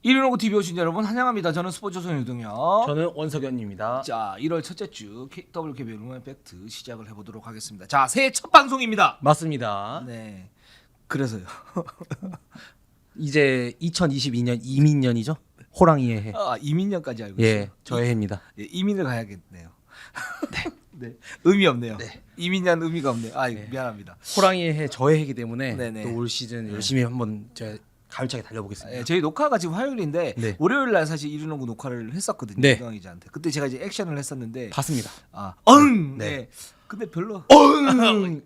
이리노고 TV 오신 여러분 환영합니다. 저는 스포츠조선 유동혁. 저는 원석연입니다. 자, 1월 첫째 주 WKBL 룸앤 팩트 시작을 해보도록 하겠습니다. 자, 새해 첫 방송입니다. 맞습니다. 네, 그래서요. 이제 2022년 이민년이죠? 호랑이의 해. 아, 이민년까지 알고 있어요. 예, 저의 해입니다. 예, 이민을 가야겠네요. 네, 의미 없네요. 네. 이민년 의미가 없네요. 아, 네. 미안합니다. 호랑이의 해 저의 해이기 때문에 네네. 또 올 시즌 열심히 한번 제가 가을차게 달려보겠습니다. 예, 저희 녹화가 지금 화요일인데 네. 월요일 날 사실 이리노고 녹화를 했었거든요. 네. 유동혁 기자한테. 그때 제가 이제 액션을 했었는데 봤습니다. 아, 네. 네. 근데 별로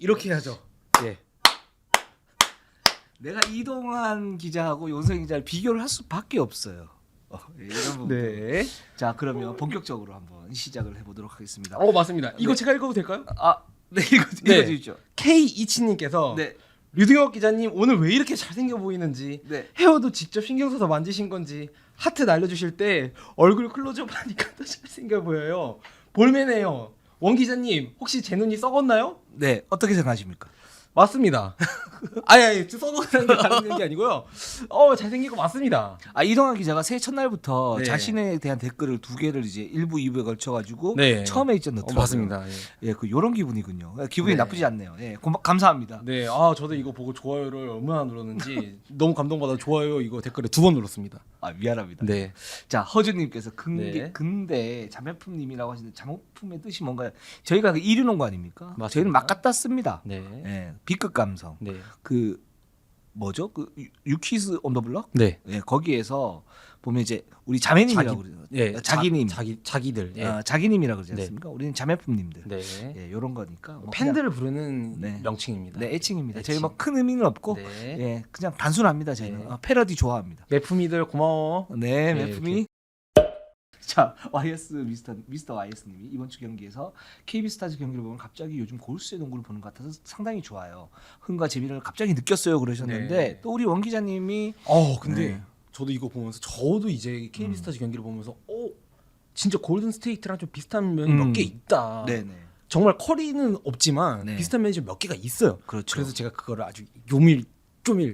이렇게 해야죠. 예. 내가 이동환 기자하고 윤석 기자를 비교를 할 수밖에 없어요. 예, 이런 부분. 네. 자, 그러면 본격적으로 한번 시작을 해보도록 하겠습니다. 맞습니다. 이거 네. 제가 읽어도 될까요? 아, 네, 네. 읽어주시죠. K27님께서 네, 류동혁 기자님 오늘 왜 이렇게 잘생겨 보이는지 네. 헤어도 직접 신경 써서 만지신 건지 하트 날려주실 때 얼굴 클로즈업 하니까 더 잘생겨 보여요. 볼매네요. 원 기자님 혹시 제 눈이 썩었나요? 네, 어떻게 생각하십니까? 맞습니다. 아니 썩었다는 게 다른 게 아니고요. 잘생기고 맞습니다. 아, 이동환 기자가 새해 첫날부터 네. 자신에 대한 댓글을 2개를 이제 1부, 2부에 걸쳐가지고 네. 처음에 있죠 넣더라고요. 맞습니다. 예. 예, 그 요런 기분이군요. 기분이 네. 나쁘지 않네요. 예, 감사합니다. 네, 저도 이거 보고 좋아요를 얼마나 눌렀는지 너무 감동받아 좋아요 이거 댓글에 2번 눌렀습니다. 아, 미안합니다. 네. 자, 허준님께서 네. 근데 자매품님이라고 하시는데 자매품의 뜻이 뭔가요? 저희가 그 이르는 거 아닙니까? 맞습니다. 저희는 막 갖다 씁니다. 네. 예, B급 감성. 네. 그 뭐죠? 그 유키즈 온 더 블럭? 네. 예, 거기에서 보면 이제 우리 자매님이라고 그러죠. 예. 자기님. 자기들. 예. 자기님이라고 그러지 네. 않습니까? 우리는 자매품님들. 네. 예, 요런 거니까 뭐 팬들을 부르는 네. 명칭입니다. 그냥, 네, 애칭입니다. 애칭. 저희 뭐 큰 의미는 없고 네. 예, 그냥 단순합니다. 저희는 네. 패러디 좋아합니다. 매품이들 고마워. 네, 네, 매품이. 자, YS 미스터 YS님이 이번 주 경기에서 KB 스타즈 경기를 보면 갑자기 요즘 골수의 농구를 보는 것 같아서 상당히 좋아요. 흥과 재미를 갑자기 느꼈어요 그러셨는데 네. 또 우리 원 기자님이 근데 네. 저도 이거 보면서 저도 이제 KB스타즈 경기를 보면서 진짜 골든 스테이트랑 좀 비슷한 면이 몇 개 있다. 네네 정말 커리는 없지만 네. 비슷한 면이 좀 몇 개가 있어요. 그렇죠. 그래서 제가 그거를 아주 쪼밀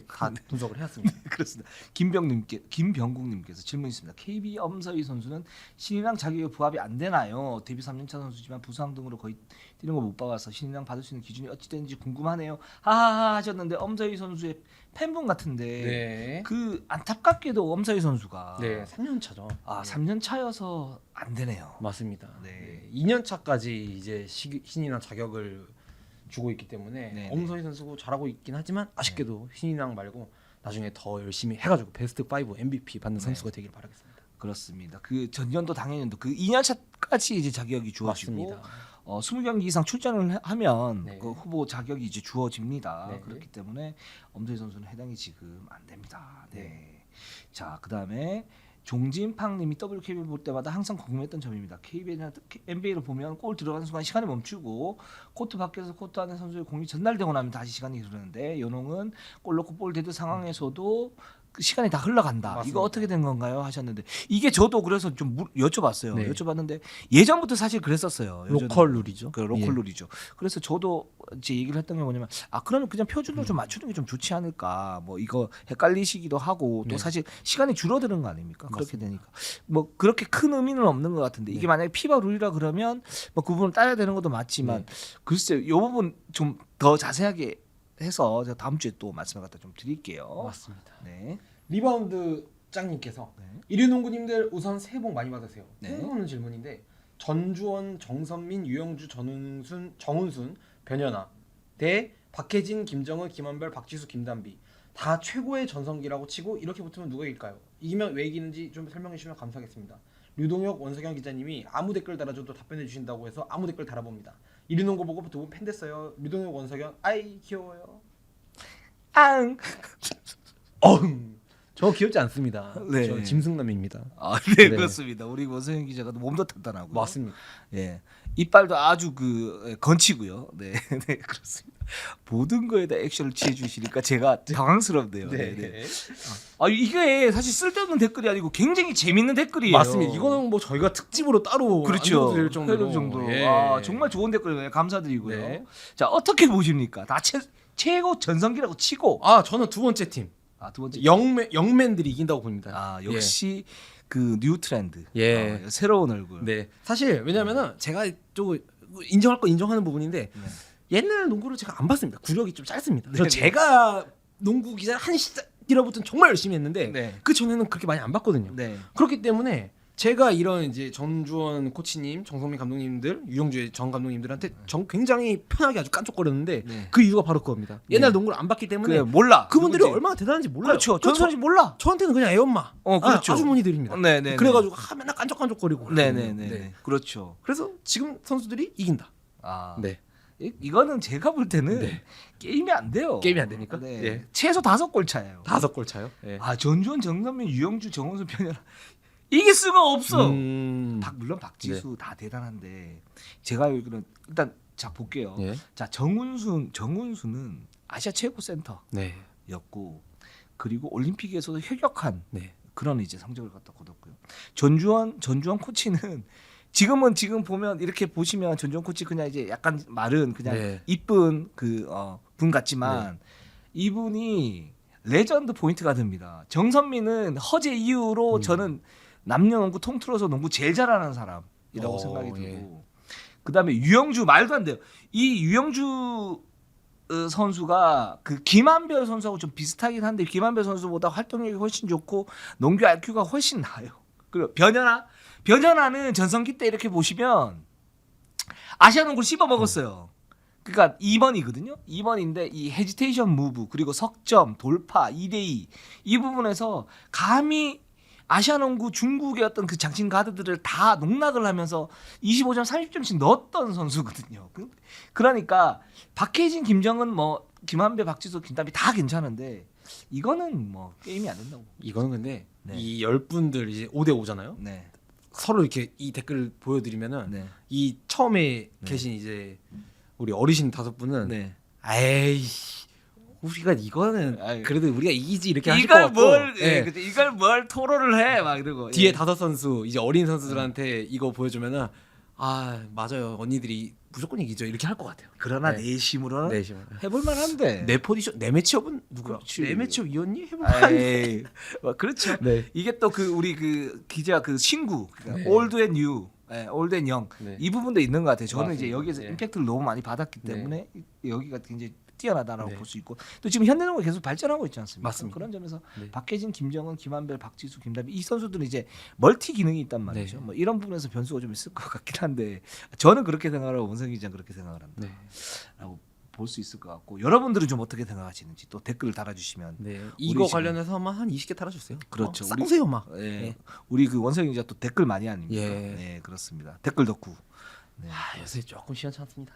다 분석을 해왔습니다. 그렇습니다. 김병국님께서 질문 있습니다. KB 엄서희 선수는 신인왕 자격에 부합이 안 되나요? 데뷔 3년차 선수지만 부상 등으로 거의 뛰는 거 못 봐서 신인왕 받을 수 있는 기준이 어찌 되는지 궁금하네요. 하하하 하셨는데 엄서희 선수의 팬분 같은데 네. 그 안타깝게도 엄서희 선수가 네, 3년 차죠. 3년 차여서 안 되네요. 맞습니다. 네. 2년 차까지 이제 신인왕 자격을 주고 있기 때문에 네네. 엄서희 선수고 잘하고 있긴 하지만 아쉽게도 신인왕 말고 나중에 더 열심히 해가지고 베스트 5 MVP 받는 선수가 되길 바라겠습니다. 그렇습니다. 그 전년도 당해년도 그 2년 차까지 이제 자격이 주어지고 맞습니다. 20경기 이상 출전을 하면 네. 그 후보 자격이 이제 주어집니다. 네. 그렇기 때문에 엄서희 선수는 해당이 지금 안 됩니다. 네. 자, 그다음에 종진팡님이 WKBL 볼 때마다 항상 궁금했던 점입니다. KBL이나 NBA를 보면 골 들어가는 순간 시간이 멈추고 코트 밖에서 코트 안에 선수의 공이 전달되고 나면 다시 시간이 흐르는데 연홍은 골 넣고 볼 대드 상황에서도 그 시간이 다 흘러간다. 맞습니다. 이거 어떻게 된 건가요? 하셨는데 이게 저도 그래서 좀 여쭤봤어요. 네. 여쭤봤는데 예전부터 사실 그랬었어요. 로컬 룰이죠. 그 로컬 룰이죠. 그래서 저도 이제 얘기를 했던 게 뭐냐면 그러면 그냥 표준으로 좀 맞추는 게 좀 좋지 않을까. 뭐 이거 헷갈리시기도 하고 또 네. 사실 시간이 줄어드는 거 아닙니까? 그렇게 맞습니다. 되니까 뭐 그렇게 큰 의미는 없는 것 같은데 이게 네. 만약에 피바 룰이라 그러면 뭐 그 부분을 따야 되는 것도 맞지만 네. 글쎄요, 이 부분 좀 더 자세하게 해서 제가 다음 주에 또 말씀을 갖다 좀 드릴게요. 맞습니다. 네. 리바운드 짱님께서 네. 이류농구님들 우선 새해 복 많이 받으세요. 네. 궁금한 질문인데 전주원, 정선민, 유영주, 정훈순, 변현아 대 박혜진, 김정은, 김한별, 박지수, 김단비 다 최고의 전성기라고 치고 이렇게 붙으면 누가 이길까요? 이기면 왜 이기는지 좀 설명해 주시면 감사하겠습니다. 류동혁, 원석영 기자님이 아무 댓글 달아줘도 답변해 주신다고 해서 아무 댓글 달아봅니다. 이류농구 보고 두 분 팬 됐어요. 류동혁, 원석영 아이 귀여워요. 앙. 저 귀엽지 않습니다. 네. 저 짐승남입니다. 네, 네. 그렇습니다. 우리 원서영 기자가 몸도 탄탄하고 맞습니다. 예, 이빨도 아주 건치고요. 네, 네, 그렇습니다. 모든 거에다 액션을 취해 주시니까 제가 당황스럽네요. 네, 네. 이게 사실 쓸데없는 댓글이 아니고 굉장히 재밌는 댓글이에요. 맞습니다. 이거는 뭐 저희가 특집으로 따로 그렇죠. 될 정도로. 해줄 정도로. 예. 정말 좋은 댓글이에요. 감사드리고요. 네. 자, 어떻게 보십니까? 다 최고 전성기라고 치고 저는 두 번째 팀. 아, 두 번째. 영맨들이 이긴다고 봅니다. 아, 역시 그 뉴 트렌드. 예. 새로운 얼굴. 네. 사실 왜냐면은 제가 좀 인정할 거 인정하는 부분인데 네. 옛날 농구를 제가 안 봤습니다. 구력이 좀 짧습니다. 네. 그래서 제가 농구 기자 한 시기로부터는 정말 열심히 했는데 네. 그 전에는 그렇게 많이 안 봤거든요. 네. 그렇기 때문에 제가 이런 이제 전주원 코치님, 정성민 감독님들, 유영주 전 감독님들한테 굉장히 편하게 아주 깐족거렸는데 네. 그 이유가 바로 그겁니다. 옛날 네. 농구를 안 봤기 때문에 그래, 몰라. 그분들이 누군지. 얼마나 대단한지 몰라요. 그렇죠. 전설이 몰라. 저한테는 그냥 애엄마, 그렇죠. 아주머니들입니다. 네, 네. 그래가지고 맨날 깐족깐족거리고. 네, 네, 그러거든요. 네. 그렇죠. 그래서 지금 선수들이 이긴다. 아. 네. 이거는 제가 볼 때는 네. 게임이 안 돼요. 게임이 안 됩니까? 네. 예. 최소 5골 차예요. 5골 차요. 예. 아, 전주원, 정선민, 유영주, 정원수, 변현아 이길 수가 없어. 음... 물론 박지수 다 대단한데 제가 알기로는 일단 자 볼게요. 예. 자, 정훈수는 아시아 최고 센터였고 네. 그리고 올림픽에서도 혁혁한 네. 그런 이제 성적을 갖다 거뒀고요. 전주원 코치는 지금 보면 이렇게 보시면 전주원 코치 그냥 이제 약간 마른 그냥 네. 이쁜 분 같지만 이분이 레전드 포인트가 됩니다. 정선민은 허재 이후로 저는 남녀농구 통틀어서 농구 제일 잘하는 사람이라고 생각이 들고 예. 그다음에 유영주 말도 안 돼요. 이 유영주 선수가 그 김한별 선수하고 좀 비슷하긴 한데 김한별 선수보다 활동력이 훨씬 좋고 농구 IQ가 훨씬 나아요. 그리고 변현아는 전성기 때 이렇게 보시면 아시아 농구를 씹어 먹었어요. 그러니까 2번이거든요. 2번인데 이 헤지테이션 무브 그리고 석점, 돌파, 2대2 이 부분에서 감히 아시아농구 중국의 어떤 그 장신 가드들을 다 농락을 하면서 25점, 30점씩 넣었던 선수거든요. 그러니까 박해진, 김정은, 뭐 김한배, 박지수, 김단비 다 괜찮은데 이거는 뭐 게임이 안 된다고. 이거는 근데 네. 이 10분들 이제 5대 5잖아요. 네. 서로 이렇게 이 댓글 보여드리면은 네. 이 처음에 계신 이제 우리 어르신 5분은 네. 에이 우리가 이거는 아유. 그래도 우리가 이기지 이렇게 하실 것 같고 이걸 뭘 토론을 해 막 이러고 뒤에 예. 5선수 이제 어린 선수들한테 이거 보여주면은 아 맞아요 언니들이 무조건 이기죠 이렇게 할 것 같아요. 그러나 네. 내심으로는 내심 해볼 만한데. 내 포지션 내 매치업은 누구야? 그렇지. 내 매치업 이었니? 해볼 만한데. 에이, 뭐 그렇죠. 네. 이게 또 그 우리 그 기자 그 신구 그러니까 네. 올드 앤 뉴, 올드 앤 영. 네. 이 부분도 있는 것 같아요. 저는 이제 맞습니다. 여기에서 네. 임팩트를 너무 많이 받았기 네. 때문에 여기가 굉장히 뛰어나다라고 네. 볼 수 있고 또 지금 현대농구가 계속 발전하고 있지 않습니까? 맞습니다. 그런 점에서 네. 박해진, 김정은, 김한별, 박지수, 김다비 이 선수들은 이제 멀티 기능이 있단 말이죠. 네. 뭐 이런 부분에서 변수가 좀 있을 것 같긴 한데 저는 그렇게 생각하고 원성기 기자는 그렇게 생각을 한다. 네. 라고 볼 수 있을 것 같고 여러분들은 좀 어떻게 생각하시는지 또 댓글을 달아주시면 네. 이거 지금- 관련해서만 한 20개 달아주세요. 그렇죠. 우리- 싸우세요 막. 예. 네. 우리 그 원성기 기자 또 댓글 많이 아닙니까? 예. 네, 그렇습니다. 댓글 덕후. 네. 아, 요새 조금 시원찮습니다.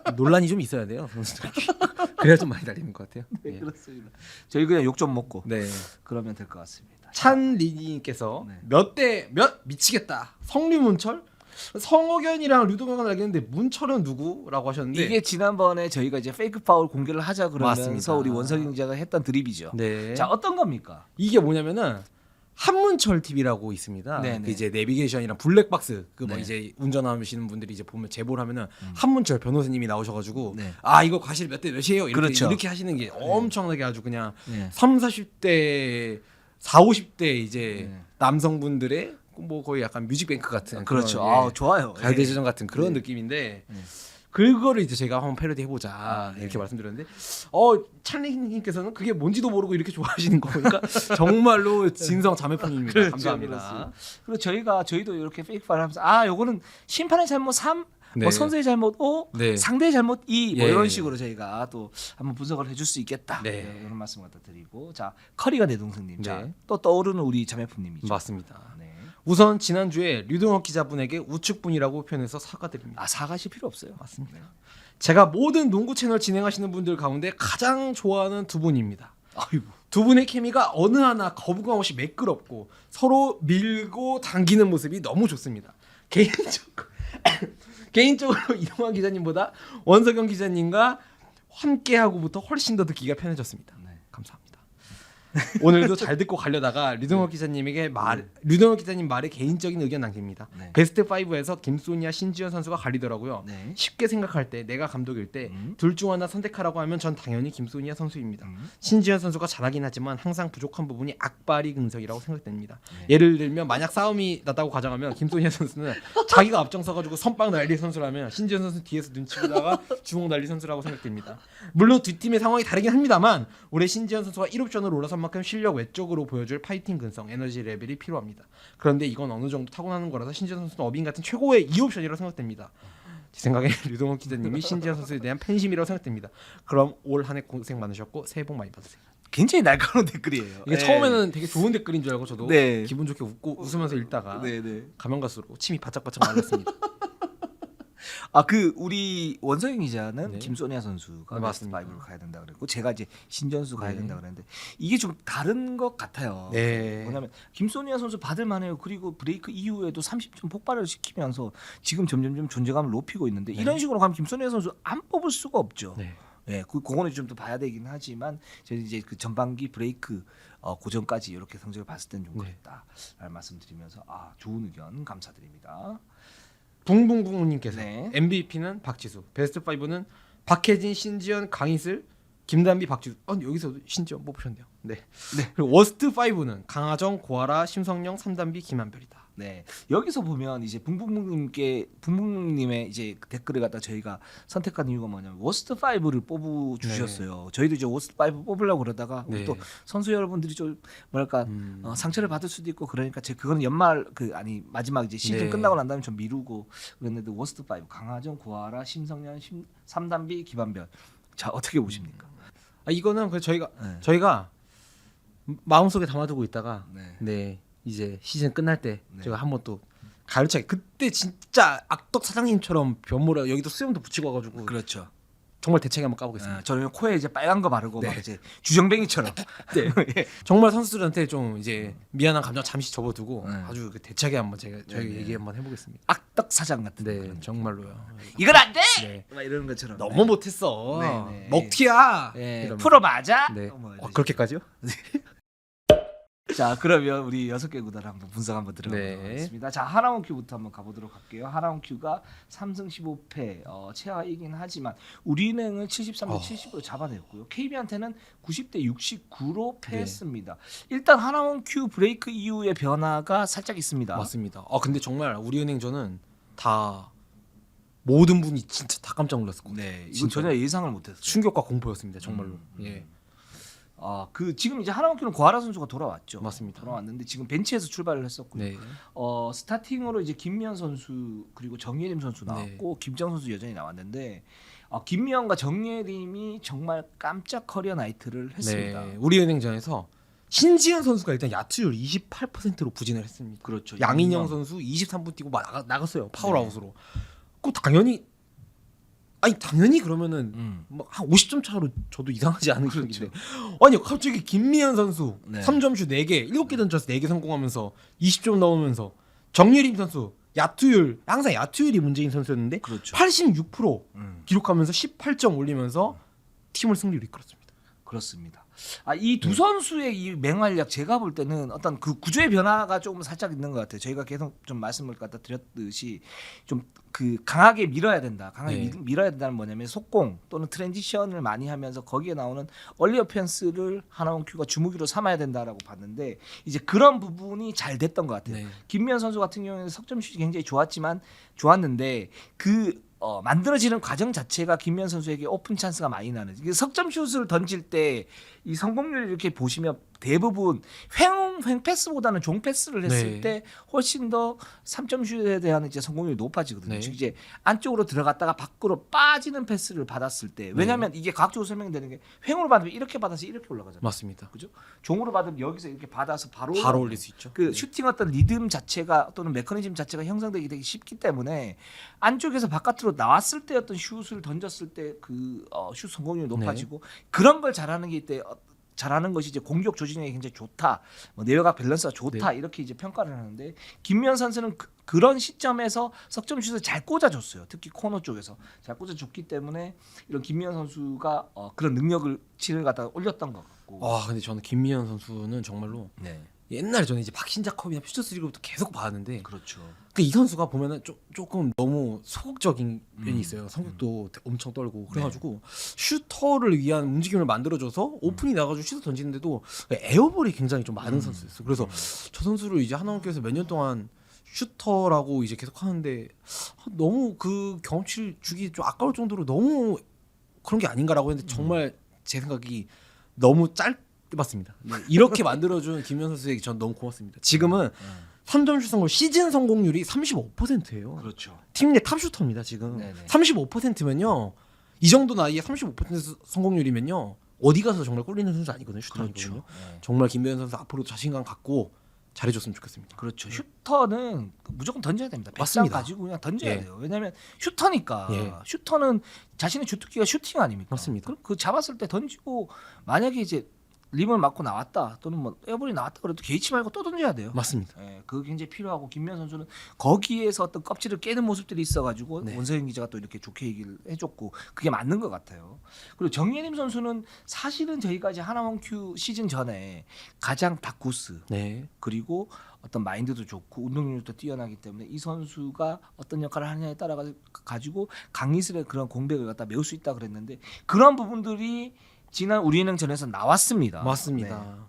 네. 논란이 좀 있어야 돼요 선수들. 그래야 좀 많이 달리는 것 같아요. 네, 네. 그렇습니다. 저희 그냥 욕 좀 먹고 네. 그러면 될 것 같습니다. 찬리니께서 네. 몇 대 몇 미치겠다. 성류문철? 성호견이랑 류동현은 알겠는데 문철은 누구라고 하셨는데 이게 지난번에 저희가 이제 페이크 파울 공개를 하자 그러면서 맞습니다. 우리 원성기 기자가 했던 드립이죠. 네. 자, 어떤 겁니까? 이게 뭐냐면은 한문철 TV라고 있습니다. 네네. 그 이제 내비게이션이랑 블랙박스 그 뭐 네. 이제 운전하시는 분들이 이제 보면 제보를 하면은 한문철 변호사님이 나오셔가지고 네. 아 이거 과실 몇 대 몇이에요 이렇게 그렇죠. 이렇게 하시는 게 엄청나게 아주 그냥 네. 3, 40대 4, 50대 이제 네. 남성분들의 뭐 거의 약간 뮤직뱅크 같은 그렇죠. 그런, 예, 아, 좋아요. 가요대제전 같은 그런 네. 느낌인데 네. 그거를 이제 제가 한번 패러디 해보자 네. 이렇게 말씀드렸는데 찬리님께서는 그게 뭔지도 모르고 이렇게 좋아하시는 거 보니까 정말로 진성 자매풍입니다. 그렇죠, 감사합니다. 그렇습니다. 그리고 저희도 이렇게 페이크 파울 하면서 요거는 심판의 잘못 3, 네. 뭐 선수의 잘못 5, 네. 상대의 잘못 2, 뭐 예. 이런 식으로 저희가 또 한번 분석을 해줄 수 있겠다. 네. 이런 말씀을 갖다 드리고 자 커리가 내 동생님, 자 네. 또 떠오르는 우리 자매품님이죠. 맞습니다. 네. 우선 지난주에 류동혁 기자분에게 우측분이라고 표현해서 사과드립니다. 사과하실 필요 없어요. 맞습니다. 제가 모든 농구 채널 진행하시는 분들 가운데 가장 좋아하는 두 분입니다. 아이고. 두 분의 케미가 어느 하나 거부감 없이 매끄럽고 서로 밀고 당기는 모습이 너무 좋습니다. 개인적으로 이동환 기자님보다 원석영 기자님과 함께하고부터 훨씬 더 듣기가 편해졌습니다. 네. 감사합니다. 오늘도 잘 듣고 가려다가 류동혁 기자님에게 류동혁 기자님 말에 개인적인 의견 남깁니다. 네. 베스트 5에서 김소니와 신지현 선수가 갈리더라고요. 네. 쉽게 생각할 때 내가 감독일 때 둘 중 하나 선택하라고 하면 전 당연히 김소니아 선수입니다. 음. 신지현 선수가 잘하긴 하지만 항상 부족한 부분이 악바리 근성이라고 생각됩니다. 네. 예를 들면 만약 싸움이 났다고 가정하면 김소니아 선수는 자기가 앞장서가지고 선빵 날릴 선수라면 신지현 선수 뒤에서 눈치 보다가 주먹 날릴 선수라고 생각됩니다. 물론 두 팀의 상황이 다르긴 합니다만 올해 신지현 선수가 1옵션으로 올라선 만큼 실력 외적으로 보여줄 파이팅 근성, 에너지 레벨이 필요합니다. 그런데 이건 어느 정도 타고나는 거라서 신지현 선수는 어빈 같은 최고의 2옵션이라고 생각됩니다. 제 생각에 류동훈 기자님이 신지현 선수에 대한 팬심이라고 생각됩니다. 그럼 올 한 해 고생 많으셨고 새해 복 많이 받으세요. 굉장히 날카로운 댓글이에요. 이게 네. 처음에는 되게 좋은 댓글인 줄 알고 저도 네. 기분 좋게 웃으면서 읽다가 네네. 가면 갈수록 침이 바짝바짝 말랐습니다. 우리 원석영 기자는 네. 김소니아 선수가 네, 베스트 맞습니다. 5로 가야 된다 그랬고 제가 이제 신전수 가야 네. 된다 그랬는데 이게 좀 다른 것 같아요. 네. 뭐냐면 김소니아 선수 받을 만해요. 그리고 브레이크 이후에도 30점 폭발을 시키면서 지금 점점점 존재감을 높이고 있는데 네. 이런 식으로 가면 김소니아 선수 안 뽑을 수가 없죠. 네. 네, 그거는 좀 더 봐야 되긴 하지만 저희 이제 그 전반기 브레이크 고전까지 이렇게 성적을 봤을 때는 좀 네. 그랬다라는 말씀드리면서 좋은 의견 감사드립니다. 붕붕붕님께서 네. MVP는 박지수, 베스트 5는 박혜진, 신지현, 강희슬, 김단비, 박지수. 여기서도 신지현 뽑으셨네요. 네. 네. 그리고 워스트 5는 강하정, 고아라, 심성영, 삼단비, 김한별이다. 네, 여기서 보면 이제 붕붕님의 이제 댓글을 갖다 저희가 선택한 이유가 뭐냐면 워스트 5를 뽑아 주셨어요. 저희도 이제 워스트 5 뽑으려고 그러다가 우리 네. 또 선수 여러분들이 좀 뭐랄까 상처를 받을 수도 있고 그러니까 그거는 연말 마지막 이제 시즌 네. 끝나고 난 다음에 좀 미루고 그랬는데 워스트 5 강하정, 고아라, 심성현, 삼단비, 김한별. 자, 어떻게 보십니까? 이거는 그 저희가 네. 마음속에 담아두고 있다가 네. 네 이제 시즌 끝날 때 네. 제가 한번 또 가열차게 그때 진짜 악덕 사장님처럼 변모를 여기도 수염도 붙이고 와가지고 그렇죠. 정말 대책에 한번 까보겠습니다. 저는 코에 이제 빨간 거 바르고 네. 막 이제 주정뱅이처럼. 네. 정말 선수들한테 좀 이제 미안한 감정 잠시 접어두고 네. 아주 그 대책에 한번 저희 네. 얘기 한번 해보겠습니다. 악덕 사장 같은. 네, 그런 정말로요. 이건 안 돼. 네. 막 이러는 것처럼. 너무 못했어. 네, 네. 먹튀야. 네. 이러면서. 프로 맞아? 네. 뭐 그렇게까지요? 자, 그러면 우리 6개 구단 한번 분석 한번 들어보도록 네. 하겠습니다. 자, 하나원 큐부터 한번 가보도록 할게요. 하나원 큐가 3승 15패 최하이긴 하지만 우리은행을 73대 70으로 잡아냈고요. KB한테는 90대 69로 패했습니다. 일단 하나원 큐 브레이크 이후의 변화가 살짝 있습니다. 맞습니다. 근데 정말 우리은행전은 다 모든 분이 진짜 다 깜짝 놀랐을 거예요. 네, 이건 진짜. 전혀 예상을 못했어요. 충격과 공포였습니다. 정말로. 예. 지금 이제 하나원 큐는 고아라 선수가 돌아왔죠. 맞습니다. 돌아왔는데 지금 벤치에서 출발을 했었고요. 네. 스타팅으로 이제 김미연 선수 그리고 정예림 선수 나왔고 김정 선수 여전히 나왔는데 김미연과 정예림이 정말 깜짝 커리어 나이트를 했습니다. 네. 우리은행전에서 신지현 선수가 일단 야투율 28%로 부진을 했습니다. 그렇죠. 양인영 선수 23분 뛰고 나갔어요. 파울아웃으로. 그 당연히 그러면은 뭐 한 50점 차로 저도 이상하지 않은 기록인데 아니 갑자기 김미연 선수 네. 3점슛 4개 7개 던져서 4개 성공하면서 20점 넣으면서 정예림 선수 야투율 항상 야투율이 문제인 선수였는데 그렇죠. 86% 기록하면서 18점 올리면서 팀을 승리로 이끌었습니다. 그렇습니다. 이 두 선수의 이 맹활약 제가 볼 때는 어떤 그 구조의 변화가 조금 살짝 있는 것 같아요. 저희가 계속 좀 말씀을 갖다 드렸듯이 좀 그 강하게 밀어야 된다. 강하게 밀어야 된다는 뭐냐면 속공 또는 트랜지션을 많이 하면서 거기에 나오는 얼리 어펜스를 하나원 큐가 주무기로 삼아야 된다라고 봤는데 이제 그런 부분이 잘 됐던 것 같아요. 네. 김미연 선수 같은 경우에는 석점슛이 굉장히 좋았는데 만들어지는 과정 자체가 김미연 선수에게 오픈 찬스가 많이 나는. 석점슛을 던질 때 이 성공률 이렇게 보시면 대부분 횡 패스보다는 종 패스를 했을 네. 때 훨씬 더 3점슛에 대한 이제 성공률이 높아지거든요. 네. 즉 이제 안쪽으로 들어갔다가 밖으로 빠지는 패스를 받았을 때 왜냐하면 이게 과학적으로 설명되는 게 횡으로 받으면 이렇게 받아서 이렇게 올라가잖아요. 맞습니다. 그죠? 종으로 받으면 여기서 이렇게 받아서 바로 올릴 수 있죠. 그 슈팅 어떤 리듬 자체가 또는 메커니즘 자체가 형성되기 되게 쉽기 때문에 안쪽에서 바깥으로 나왔을 때 어떤 슛을 던졌을 때 그 슛 성공률이 높아지고 그런 걸 잘하는 게 이때 잘하는 것이 이제 공격 조직력이 굉장히 좋다, 뭐 내외각 밸런스가 좋다 이렇게 이제 평가를 하는데 김미현 선수는 그런 시점에서 석점 슛을 잘 꽂아줬어요. 특히 코너 쪽에서 잘 꽂아줬기 때문에 이런 김미현 선수가 그런 능력을 치를 갖다가 올렸던 것 같고. 와 근데 저는 김미현 선수는 정말로 네, 옛날에 저는 이제 박신자컵이나 퓨처스리그부터 계속 봤는데 그렇죠. 그 이 선수가 보면은 조금 너무 소극적인 면이 있어요. 성격도 엄청 떨고 그래가지고 슈터를 위한 움직임을 만들어줘서 오픈이 나가지고 슛을 던지는데도 에어볼이 굉장히 좀 많은 선수였어요. 그래서 저 선수를 이제 하나원교에서 몇 년 동안 슈터라고 이제 계속 하는데 너무 그 경험치를 주기 좀 아까울 정도로 너무 그런 게 아닌가라고 했는데 정말 제 생각이 너무 짧았습니다. 이렇게 만들어준 김현 선수에게 전 너무 고맙습니다. 지금은 3점 슛 성공 시즌 성공률이 35%예요. 그렇죠. 팀 내 탑 슈터입니다. 지금 네네. 35%면요. 이 정도 나이에 35% 성공률이면요. 어디 가서 정말 꼴리는 선수 아니거든요. 슈터 아니거든요. 네. 정말 김현 선수 앞으로 자신감 갖고 잘해줬으면 좋겠습니다. 그렇죠. 슈터는 무조건 던져야 됩니다. 백상 맞습니다. 가지고 그냥 던져야 예. 돼요. 왜냐하면 슈터니까. 예. 슈터는 자신의 주특기가 슈팅 아닙니까? 맞습니다. 그럼 그 잡았을 때 던지고 만약에 이제 림을 맞고 나왔다 또는 뭐 에어볼이 나왔다 그래도 개의치 말고 또 던져야 돼요. 맞습니다. 예, 그게 굉장히 필요하고 김면 선수는 거기에서 어떤 껍질을 깨는 모습들이 있어가지고 네. 원서영 기자가 또 이렇게 좋게 얘기를 해줬고 그게 맞는 것 같아요. 그리고 정예림 선수는 사실은 저희가 이제 하나원 큐 시즌 전에 가장 다쿠스 네. 그리고 어떤 마인드도 좋고 운동력도 뛰어나기 때문에 이 선수가 어떤 역할을 하느냐에 따라 가지고 강희슬의 그런 공백을 갖다 메울 수 있다 그랬는데 그런 부분들이 지난 우리은행전에서 나왔습니다. 맞습니다. 네.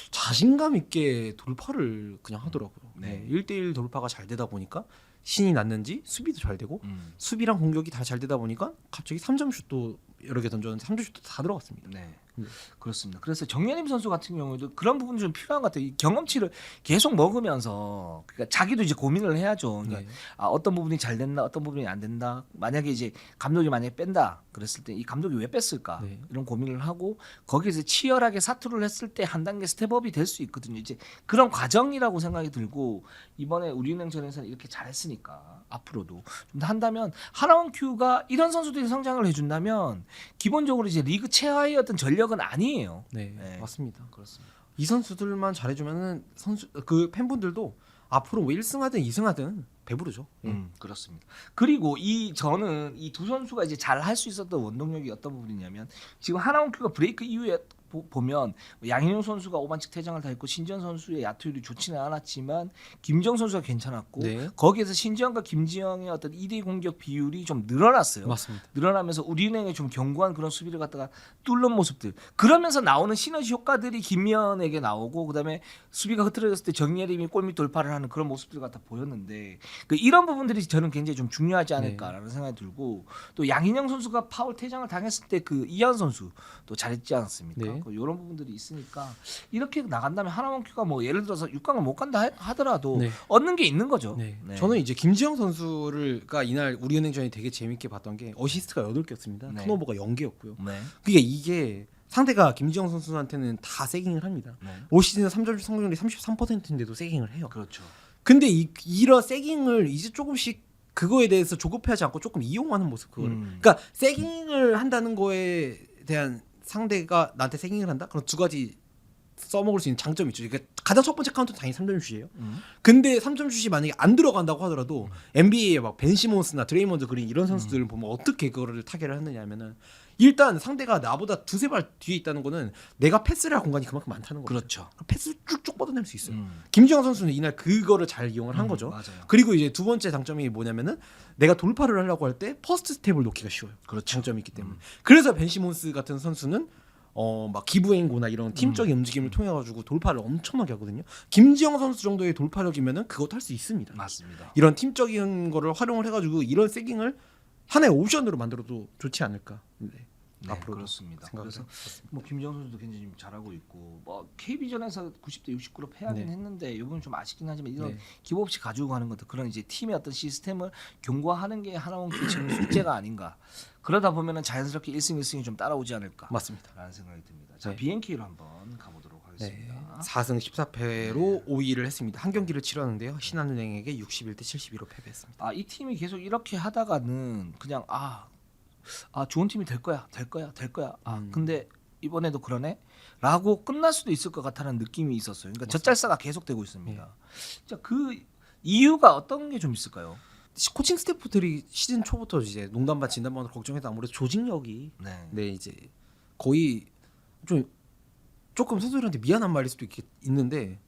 자신감 있게 돌파를 그냥 하더라고요. 네. 네. 1대1 돌파가 잘 되다 보니까 신이 났는지 수비도 잘 되고 음. 수비랑 공격이 다 잘 되다 보니까 갑자기 3점 슛도 여러 개 던졌는데 3점 슛도 다 들어갔습니다. 네. 네. 그렇습니다. 그래서 정예림 선수 같은 경우에도 그런 부분이 좀 필요한 것 같아요. 이 경험치를 계속 먹으면서 그러니까 자기도 이제 고민을 해야죠. 그러니까 네. 어떤 부분이 잘 된다, 어떤 부분이 안 된다. 만약에 이제 감독이 만약에 뺀다 그랬을 때 이 감독이 왜 뺐을까 네. 이런 고민을 하고 거기에서 치열하게 사투를 했을 때 한 단계 스텝업이 될 수 있거든요. 이제 그런 과정이라고 생각이 들고 이번에 우리은행전에서는 이렇게 잘했으니까 앞으로도 좀 더 한다면 하나원 큐가 이런 선수들이 성장을 해준다면 기본적으로 이제 리그 최하의 어떤 전력은 아니에요. 네. 네. 맞습니다. 그렇습니다. 이 선수들만 잘해주면은 선수 그 팬분들도 앞으로 뭐 1승하든 2승하든 배부르죠. 그렇습니다. 그리고 저는 이 두 선수가 이제 잘 할 수 있었던 원동력이 어떤 부분이냐면 지금 하나원큐가 브레이크 이후에 보면 양현종 선수가 5반칙 퇴장을 다 했고 신지현 선수의 야투율이 좋지는 않았지만 김정 선수가 괜찮았고 네. 거기에서 신지현과 김지영의 어떤 2대2 공격 비율이 좀 늘어났어요. 맞습니다. 늘어나면서 우리은행의 좀 견고한 그런 수비를 갖다가 뚫는 모습들 그러면서 나오는 시너지 효과들이 김미연에게 나오고 그다음에 수비가 흐트러졌을 때 정예림이 골밑 돌파를 하는 그런 모습들 같아 보였는데 이런 부분들이 저는 굉장히 좀 중요하지 않을까라는 생각이 들고 또 양인영 선수가 파울 퇴장을 당했을 때 그 이한 선수 또 잘했지 않았습니까? 네. 이런 부분들이 있으니까 이렇게 나간다면 하나원큐가 뭐 예를 들어서 6강을 못 간다 하더라도 네. 얻는 게 있는 거죠. 네. 네. 저는 이제 김지영 선수가 이날 우리은행전이 되게 재밌게 봤던 게 어시스트가 8개였습니다. 네. 턴오버가 0개였고요. 네. 그게 이게 상대가 김지영 선수한테는 다 세깅을 합니다. 네. 올 시즌 3점 성공률이 33%인데도 세깅을 해요. 그렇죠. 근데 이런 세깅을 이제 조금씩 그거에 대해서 조급해하지 않고 조금 이용하는 모습 그거를. 그러니까 세깅을 한다는 거에 대한 상대가 나한테 세깅을 한다? 그럼 두 가지 써먹을 수 있는 장점이 있죠. 그러니까 가장 첫 번째 카운트는 당연히 3점 슛이에요. 근데 3점 슛이 만약에 안 들어간다고 하더라도 NBA에 막 벤 시몬스나 드레이먼드 그린 이런 선수들을 보면 어떻게 그거를 타개를 하느냐 하면은 일단 상대가 나보다 두세 발 뒤에 있다는 거는 내가 패스를 할 공간이 그만큼 많다는 거죠. 그렇죠. 패스 쭉쭉 뻗어낼 수 있어요. 김지영 선수는 이날 그거를 잘 이용을 한 거죠. 맞아요. 그리고 이제 두 번째 장점이 뭐냐면은 내가 돌파를 하려고 할 때 퍼스트 스텝을 놓기가 쉬워요. 그렇죠. 장점이 있기 때문에. 그래서 벤 시몬스 같은 선수는 막 기브앤고나 이런 팀적인 움직임을 통해 가지고 돌파를 엄청나게 하거든요. 김지영 선수 정도의 돌파력이면은 그것도 할 수 있습니다. 맞습니다. 이런 팀적인 거를 활용을 해가지고 이런 세깅을 하나의 옵션으로 만들어도 좋지 않을까. 네. 네, 앞으로 그렇습니다. 생각을 그래서 해봤습니다. 뭐 김정 선수도 굉장히 좀 잘하고 있고 뭐 KB전에서 90대 69로 패하긴 네. 했는데 이 부분 좀 아쉽긴 하지만 이런 네. 기복 없이 가지고 가는 것도 그런 이제 팀의 어떤 시스템을 견고화하는 게 하나원 지금 숙제가 아닌가. 그러다 보면은 자연스럽게 1승 1승이 좀 따라오지 않을까. 맞습니다. 라는 생각이 듭니다. 자, 네. BNK로 한번 가보도록 네. 하겠습니다. 4승 14패로 5위를 했습니다. 한 경기를 치렀는데요. 신한은행에게 61대 72로 패배했습니다. 이 팀이 계속 이렇게 하다가는 그냥 좋은 팀이 될 거야. 근데 이번에도 그러네. 라고 끝날 수도 있을 것 같다는 느낌이 있었어요. 그러니까 젖잘싸가 계속되고 있습니다. 자, 그 이유가 어떤 게 좀 있을까요? 코칭 스태프들이 시즌 초부터 이제 농담반 진담반으로 걱정해서 아무래도 조직력이 네. 이제 거의 조금 선수들한테 미안한 말일 수도 있는데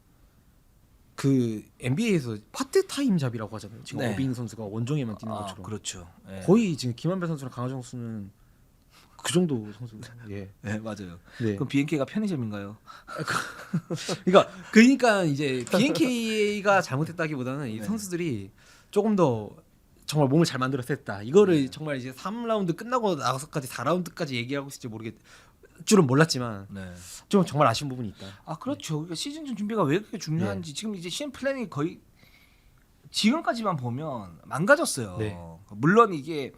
그 NBA에서 파트타임 잡이라고 하잖아요. 지금 네. 어빙 선수가 원정에만 뛰는 아, 것처럼 그렇죠. 예. 거의 지금 김한별 선수랑 강하정 선수는 그 정도 선수. 예. 네, 맞아요. 네. 그럼 BNK가 편의점인가요? 그러니까 이제 BNK가 잘못했다기보다는 이 네. 선수들이 조금 더 정말 몸을 잘 만들어서 했다. 이거를 네. 정말 이제 3라운드 끝나고 나서까지 4라운드까지 얘기하고 있을지 줄은 몰랐지만 네. 좀 정말 아쉬운 부분이 있다. 아, 그렇죠. 그러니까 시즌 전 준비가 왜 그렇게 중요한지 지금 이제 시즌 플랜이 거의 지금까지만 보면 망가졌어요. 네. 물론 이게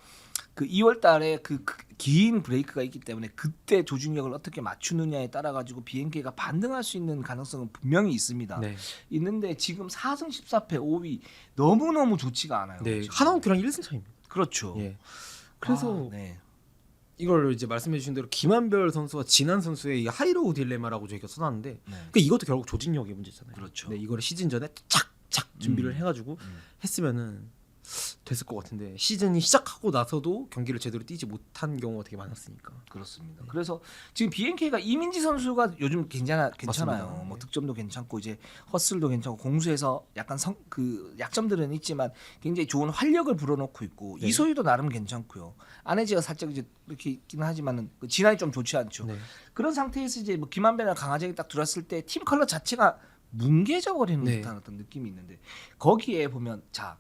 그 2월 달에 그 긴 브레이크가 있기 때문에 그때 조직력을 어떻게 맞추느냐에 따라 가지고 BNK가 반등할 수 있는 가능성은 분명히 있습니다. 네. 있는데 지금 4승 14패 5위 너무너무 좋지가 않아요. 네. 지금. 하나원큐랑 1승 차입니다. 그렇죠. 예. 그래서 네. 이걸 이제 말씀해 주신 대로 김한별 선수와 진한 선수의 이 하이로우 딜레마라고 저희가 써놨는데 네. 그러니까 이것도 결국 조직력의 문제잖아요. 그렇죠. 네, 이거를 시즌 전에 착착 준비를 해가지고 음. 했으면은 됐을 것 같은데 시즌이 시작하고 나서도 경기를 제대로 뛰지 못한 경우가 되게 많았으니까. 그렇습니다. 그래서 지금 BNK가 이민지 선수가 요즘 괜찮아요. 맞습니다. 뭐 네. 득점도 괜찮고 이제 허슬도 괜찮고 공수에서 약간 그 약점들은 있지만 굉장히 좋은 활력을 불어넣고 있고 네. 이소희도 나름 괜찮고요. 안혜지가 살짝 이제 이렇게 있기는 하지만은 그 진환이 좀 좋지 않죠. 네. 그런 상태에서 이제 뭐 김한배나 강하정이 딱 들어왔을 때 팀 컬러 자체가 뭉개져 버리는 네. 듯한 어떤 느낌이 있는데 거기에 보면 자.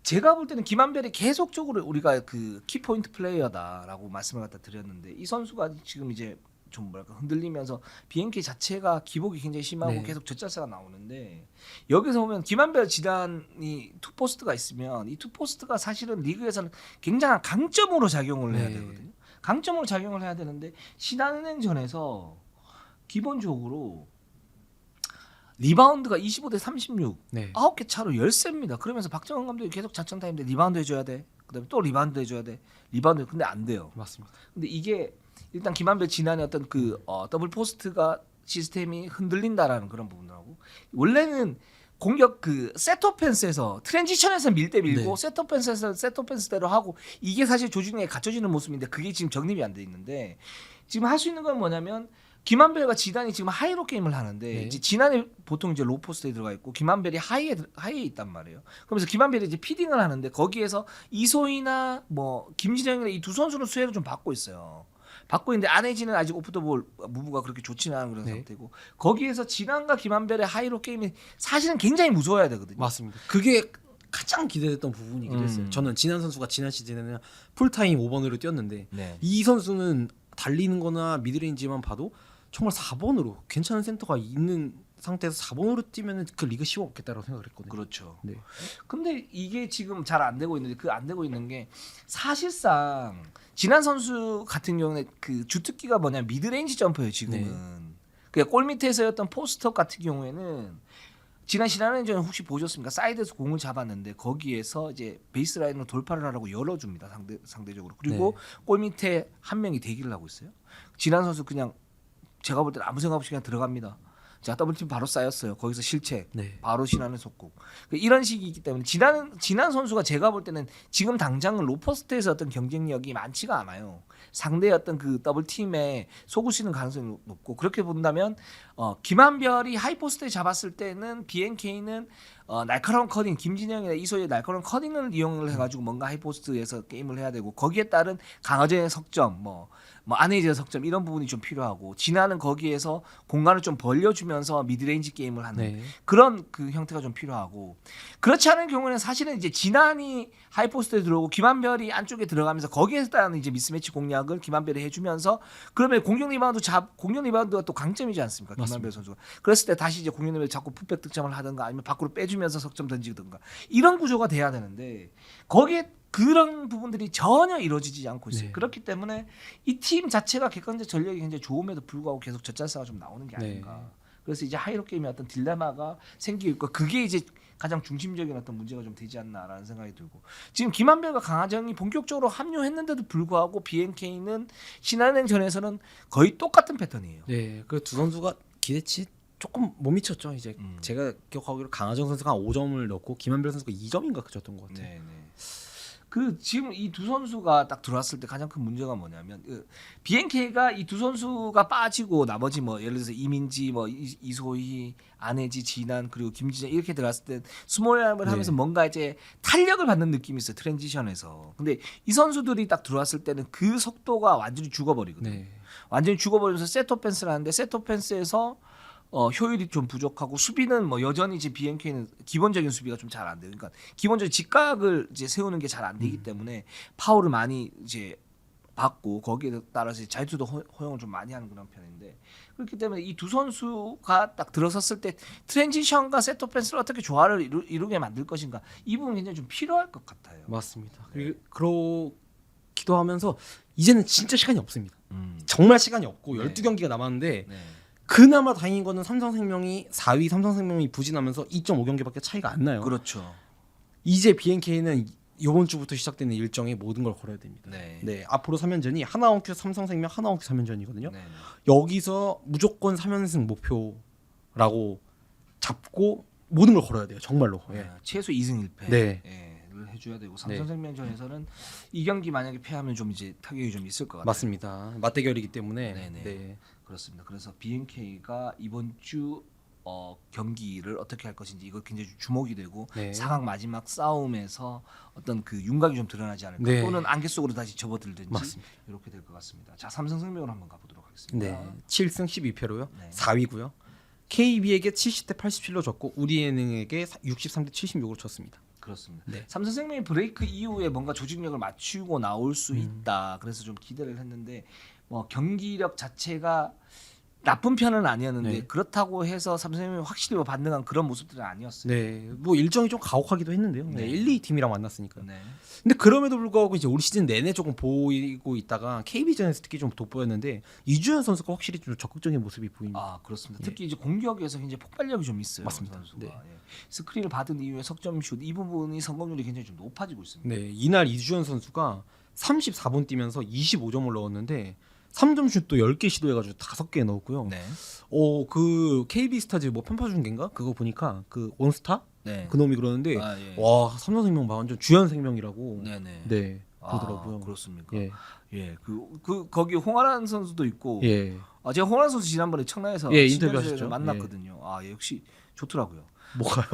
제가 볼 때는 김한별이 계속적으로 우리가 그 키포인트 플레이어다라고 말씀을 갖다 드렸는데 이 선수가 지금 이제 좀 뭐랄까 흔들리면서 BNK 자체가 기복이 굉장히 심하고 네. 계속 젖잘싸가 나오는데 여기서 보면 김한별 지단이 투포스트가 있으면 이 투포스트가 사실은 리그에서는 굉장한 강점으로 작용을 해야 네. 되거든요. 강점으로 작용을 해야 되는데 신한은행전에서 기본적으로 리바운드가 25대 36 네. 9개 차로 열세입니다. 그러면서 박정원 감독이 계속 작전 타임인데 리바운드 해줘야 돼. 그다음에 또 리바운드 해줘야 돼. 리바운드 근데 안 돼요. 맞습니다. 근데 이게 일단 김한별 지난해 어떤 그 더블 포스트가 시스템이 흔들린다라는 그런 부분하고 원래는 공격 그 셋오펜스에서 트랜지션에서 밀 때 밀고 네. 셋오펜스에서 셋오펜스대로 하고 이게 사실 조직력에 갖춰지는 모습인데 그게 지금 정립이 안 돼 있는데 지금 할 수 있는 건 뭐냐면 김한별과 지단이 지금 하이로 게임을 하는데 네. 이제 지난이 보통 이제 로 포스트에 들어가 있고 김한별이 하이에 있단 말이에요. 그러면서 김한별이 이제 피딩을 하는데 거기에서 이소희나 뭐 김진영이나 이 두 선수는 수혜를 좀 받고 있어요. 받고 있는데 안혜지는 아직 오프 더 볼 무브가 그렇게 좋지는 않은 그런 네. 상태고 거기에서 진한과 김한별의 하이로 게임이 사실은 굉장히 무서워야 되거든요. 맞습니다. 그게 가장 기대됐던 부분이기도 했어요. 저는 진한 선수가 지난 시즌에는 풀타임 5번으로 뛰었는데 네. 이 선수는 달리는 거나 미드레인지만 봐도 정말 4번으로 괜찮은 센터가 있는 상태에서 4번으로 뛰면 그 리그 쉬워 없겠다라고 생각을 했거든요. 그렇죠. 네. 근데 이게 지금 잘 안 되고 있는데 그 안 되고 있는 게 사실상 진한 선수 같은 경우는 그 주특기가 뭐냐 미드레인지 점퍼예요 지금은. 네. 그러니까 골 밑에서였던 포스트업 같은 경우에는 지난 시즌은 혹시 보셨습니까? 사이드에서 공을 잡았는데 거기에서 이제 베이스라인으로 돌파를 하라고 열어줍니다 상대적으로. 그리고 네. 골 밑에 한 명이 대기를 하고 있어요. 진한 선수 그냥 제가 볼 때는 아무 생각 없이 그냥 들어갑니다. 자 더블팀 바로 쌓였어요. 거기서 실책. 네. 바로 신한을 속고 이런 식이 있기 때문에 진한 선수가 제가 볼 때는 지금 당장은 로포스트에서 어떤 경쟁력이 많지가 않아요. 상대의 어떤 그 더블 팀에 속을 수 있는 가능성이 높고 그렇게 본다면 김한별이 하이포스트에 잡았을 때는 BNK는 날카로운 커딩 김진영이나 이소희의 날카로운 커딩을 이용을 해가지고 뭔가 하이포스트에서 게임을 해야 되고 거기에 따른 강화전의 석점 뭐 안혜지의 석점 이런 부분이 좀 필요하고 진한은 거기에서 공간을 좀 벌려주면서 미드레인지 게임을 하는 네. 그런 그 형태가 좀 필요하고 그렇지 않은 경우는 사실은 이제 진한이 하이포스트에 들어오고 김한별이 안쪽에 들어가면서 거기에 따른 이제 미스매치 공략을 김한별이 해주면서 그러면 공격 리바운드가 또 강점이지 않습니까? 김한별 선수가 그랬을 때 다시 이제 공격 리바운드 자꾸 풋백 득점을 하든가 아니면 밖으로 빼주면서 석점 던지든가 이런 구조가 돼야 되는데 거기에 그런 부분들이 전혀 이루어지지 않고 있어요. 네. 그렇기 때문에 이 팀 자체가 객관적 전력이 굉장히 좋음에도 불구하고 계속 젖잘싸가 좀 나오는 게 아닌가. 네. 그래서 이제 하이로 게임의 어떤 딜레마가 생기고 있고 그게 이제 가장 중심적인 어떤 문제가 좀 되지 않나라는 생각이 들고 지금 김한별과 강하정이 본격적으로 합류했는데도 불구하고 BNK는 신한은행전에서는 거의 똑같은 패턴이에요. 네, 그 두 선수가 기대치 조금 못 미쳤죠. 이제 제가 기억하기로 강하정 선수가 한 5점을 넣고 김한별 선수가 2점인가 그쳤던 것 같아요. 네. 그 지금 이 두 선수가 딱 들어왔을 때 가장 큰 문제가 뭐냐면 BNK가 이 두 선수가 빠지고 나머지 뭐 예를 들어서 이민지, 뭐 이소희, 안혜지, 진한 그리고 김지정 이렇게 들어갔을 때 스몰랩을 하면서 뭔가 이제 탄력을 받는 느낌이 있어요 트랜지션에서. 근데 이 선수들이 딱 들어왔을 때는 그 속도가 완전히 죽어버리거든요. 네. 완전히 죽어버리면서 셋 오펜스를 하는데 셋 오펜스에서 효율이 좀 부족하고 수비는 뭐 여전히 이제 BNK는 기본적인 수비가 좀 잘 안 돼요. 그러니까 기본적인 직각을 이제 세우는 게 잘 안 되기 때문에 파울을 많이 이제 받고 거기에 따라서 자유투도 허용을 좀 많이 하는 그런 편인데 그렇기 때문에 이 두 선수가 딱 들어섰을 때 트랜지션과 셋 오펜스를 어떻게 조화를 이루게 만들 것인가 이 부분 굉장히 좀 필요할 것 같아요. 맞습니다. 그러기도 하면서 이제는 진짜 시간이 없습니다. 정말 시간이 없고 12경기가 남았는데 네. 그나마 다행인 거는 삼성생명이 4위 삼성생명이 부진하면서 2.5경기밖에 차이가 안 나요. 그렇죠. 이제 BNK는 이번 주부터 시작되는 일정에 모든 걸 걸어야 됩니다. 네. 앞으로 3연전이 하나원큐 삼성생명 하나원큐 3연전이거든요. 네. 여기서 무조건 3연승 목표라고 잡고 모든 걸 걸어야 돼요. 정말로. 예. 최소 2승 1패. 네. 를 해줘야 되고 삼성생명전에서는 이 경기 만약에 패하면 좀 이제 타격이 좀 있을 것 같아요. 맞습니다. 맞대결이기 때문에. 네네. 네. 그렇습니다. 그래서 BNK가 이번 주 경기를 어떻게 할 것인지 이거 굉장히 주목이 되고 네. 4강 마지막 싸움에서 어떤 그 윤곽이 좀 드러나지 않을까 네. 또는 안개 속으로 다시 접어들든지 맞습니다. 이렇게 될 것 같습니다. 자 삼성생명으로 한번 가보도록 하겠습니다. 네. 7승 12패로요. 네. 4위고요. KB에게 70대 87로 졌고 우리은행에게 63대 76으로 졌습니다. 그렇습니다. 네. 삼성생명이 브레이크 이후에 뭔가 조직력을 맞추고 나올 수 있다. 그래서 좀 기대를 했는데 뭐 경기력 자체가 나쁜 편은 아니었는데 네. 그렇다고 해서 삼성생명이 확실히 뭐 반등한 그런 모습들은 아니었어요. 네. 뭐 일정이 좀 가혹하기도 했는데요. 네. 네. 1, 2팀이랑 만났으니까. 네. 근데 그럼에도 불구하고 이제 올 시즌 내내 조금 보이고 있다가 KB전에서 특히 좀 돋보였는데 이주현 선수가 확실히 좀 적극적인 모습이 보입니다. 아 그렇습니다. 특히 이제 공격에서 굉장히 폭발력이 좀 있어요. 맞습니다. 선수가. 네. 예. 스크린을 받은 이후에 석점슛 이 부분이 성공률이 굉장히 좀 높아지고 있습니다. 네, 이날 이주현 선수가 34분 뛰면서 25점을 넣었는데 3점 슛도 10개 시도해가지고 5개 넣었고요. 네. 그 KB 스타즈 뭐 편파 중계인가 그거 보니까 그 원스타 네. 그놈이 그러는데 아, 예. 와 삼성생명 완전 주연생명이라고 네네. 네 그러더라고요. 아, 그렇습니까? 예, 예. 거기 홍아란 선수도 있고. 예, 제가 홍아란 선수 지난번에 청라에서 예, 친정에서 인터뷰하셨죠? 만났거든요. 예, 역시 좋더라고요. 뭐가요?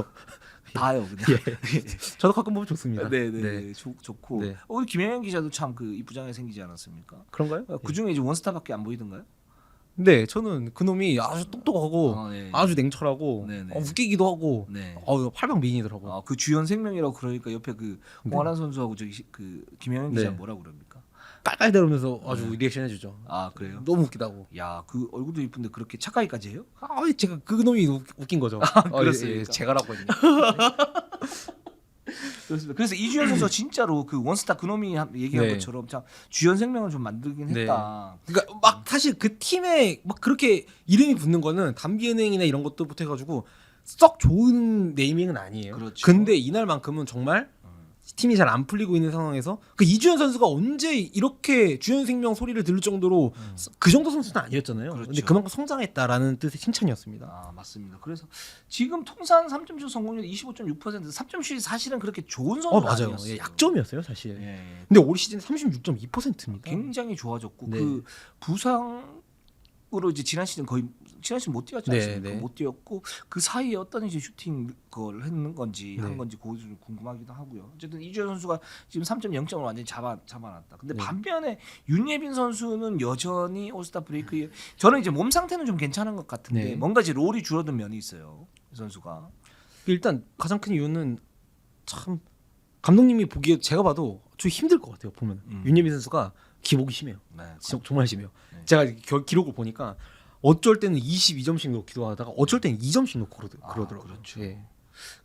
다요 그냥. 예, 저도 가끔 보면 좋습니다. 네네. 좋고. 네. 우리 김영현 기자도 참 그 이부장에 생기지 않았습니까? 그런가요? 그 중에 이제 원스타밖에 안 보이던가요? 네, 저는 그놈이 아주 똑똑하고 네. 아주 냉철하고 네네. 웃기기도 하고 네. 팔방 미인이더라고요. 그 주연 생명이라고 그러니까 옆에 그 홍아란 선수하고 그 김영현 기자 네. 뭐라고 그럽니까? 깔깔대면서 아주 리액션 해주죠. 아 그래요? 너무 웃기다고. 야, 그 얼굴도 이쁜데 그렇게 착하기까지 해요? 제가 그놈이 웃긴 거죠. 그렇습니까? 제가라고 했네요. 그렇습니다. 그래서 이주연 선수가 진짜로 그 원스타 그놈이 얘기한 네. 것처럼 참 주연 생명을 좀 만들긴 네. 했다. 그러니까 막 사실 그 팀에 막 그렇게 이름이 붙는 거는 담비은행이나 이런 것도부터 해가지고 썩 좋은 네이밍은 아니에요. 그렇죠. 근데 이날만큼은 정말 팀이 잘 안 풀리고 있는 상황에서 그 이주연 선수가 언제 이렇게 주연생명 소리를 들을 정도로 그 정도 선수는 아니었잖아요. 그렇죠. 근데 그만큼 성장했다라는 뜻의 칭찬이었습니다. 맞습니다. 그래서 지금 통산 3점슛 성공률 25.6%, 3점슛이 사실은 그렇게 좋은 선수는 맞아요. 아니었어요. 예, 약점이었어요 사실. 예. 근데 올 시즌 36.2%입니다. 굉장히 좋아졌고 네. 그 부상으로 이제 지난 시즌 못 뛰었지 네, 않습니까? 네. 못 뛰었고 그 사이에 어떤 이제 슈팅 걸 했는 건지 네. 한 건지 그거 좀 궁금하기도 하고요. 어쨌든 이주현 선수가 지금 3.0점을 완전히 잡아놨다. 근데 네. 반면에 윤예빈 선수는 여전히 올스타 브레이크에 저는 이제 몸 상태는 좀 괜찮은 것 같은데 네. 뭔가 이제 롤이 줄어든 면이 있어요. 이 선수가. 일단 가장 큰 이유는 참 감독님이 보기에 제가 봐도 좀 힘들 것 같아요. 보면 윤예빈 선수가 기복이 심해요. 네. 정말 심해요. 네. 제가 기록을 보니까 어쩔 때는 22점씩 넣기도 하다가 어쩔 때는 2점씩 넣고 그러더라고요. 그렇죠. 예.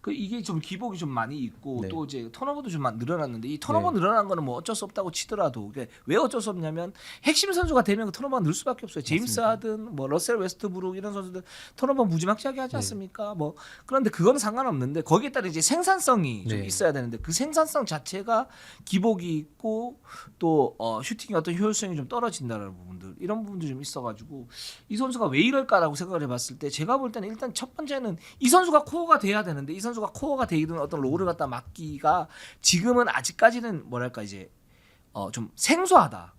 그 이게 좀 기복이 좀 많이 있고 네. 또 이제 턴오버도 좀 늘어났는데 이 턴오버 늘어난 거는 뭐 어쩔 수 없다고 치더라도 왜 어쩔 수 없냐면 핵심 선수가 되면 그 턴오버가 늘 수밖에 없어요. 제임스 맞습니다. 하든 뭐 러셀 웨스트브룩 이런 선수들 턴오버 무지막지하게 하지 않습니까? 뭐 그런데 그거는 상관없는데 거기에 따라 이제 생산성이 좀 네. 있어야 되는데 그 생산성 자체가 기복이 있고 또 슈팅의 어떤 효율성이 좀 떨어진다는 부분들 이런 부분도 좀 있어가지고 이 선수가 왜 이럴까라고 생각을 해봤을 때 제가 볼 때는 일단 첫 번째는 이 선수가 코어가 돼야 되는데 이 선수가 코어가 되기는 어떤 롤을 갖다 맡기가 지금은 아직까지는 뭐랄까 이제 좀 생소하다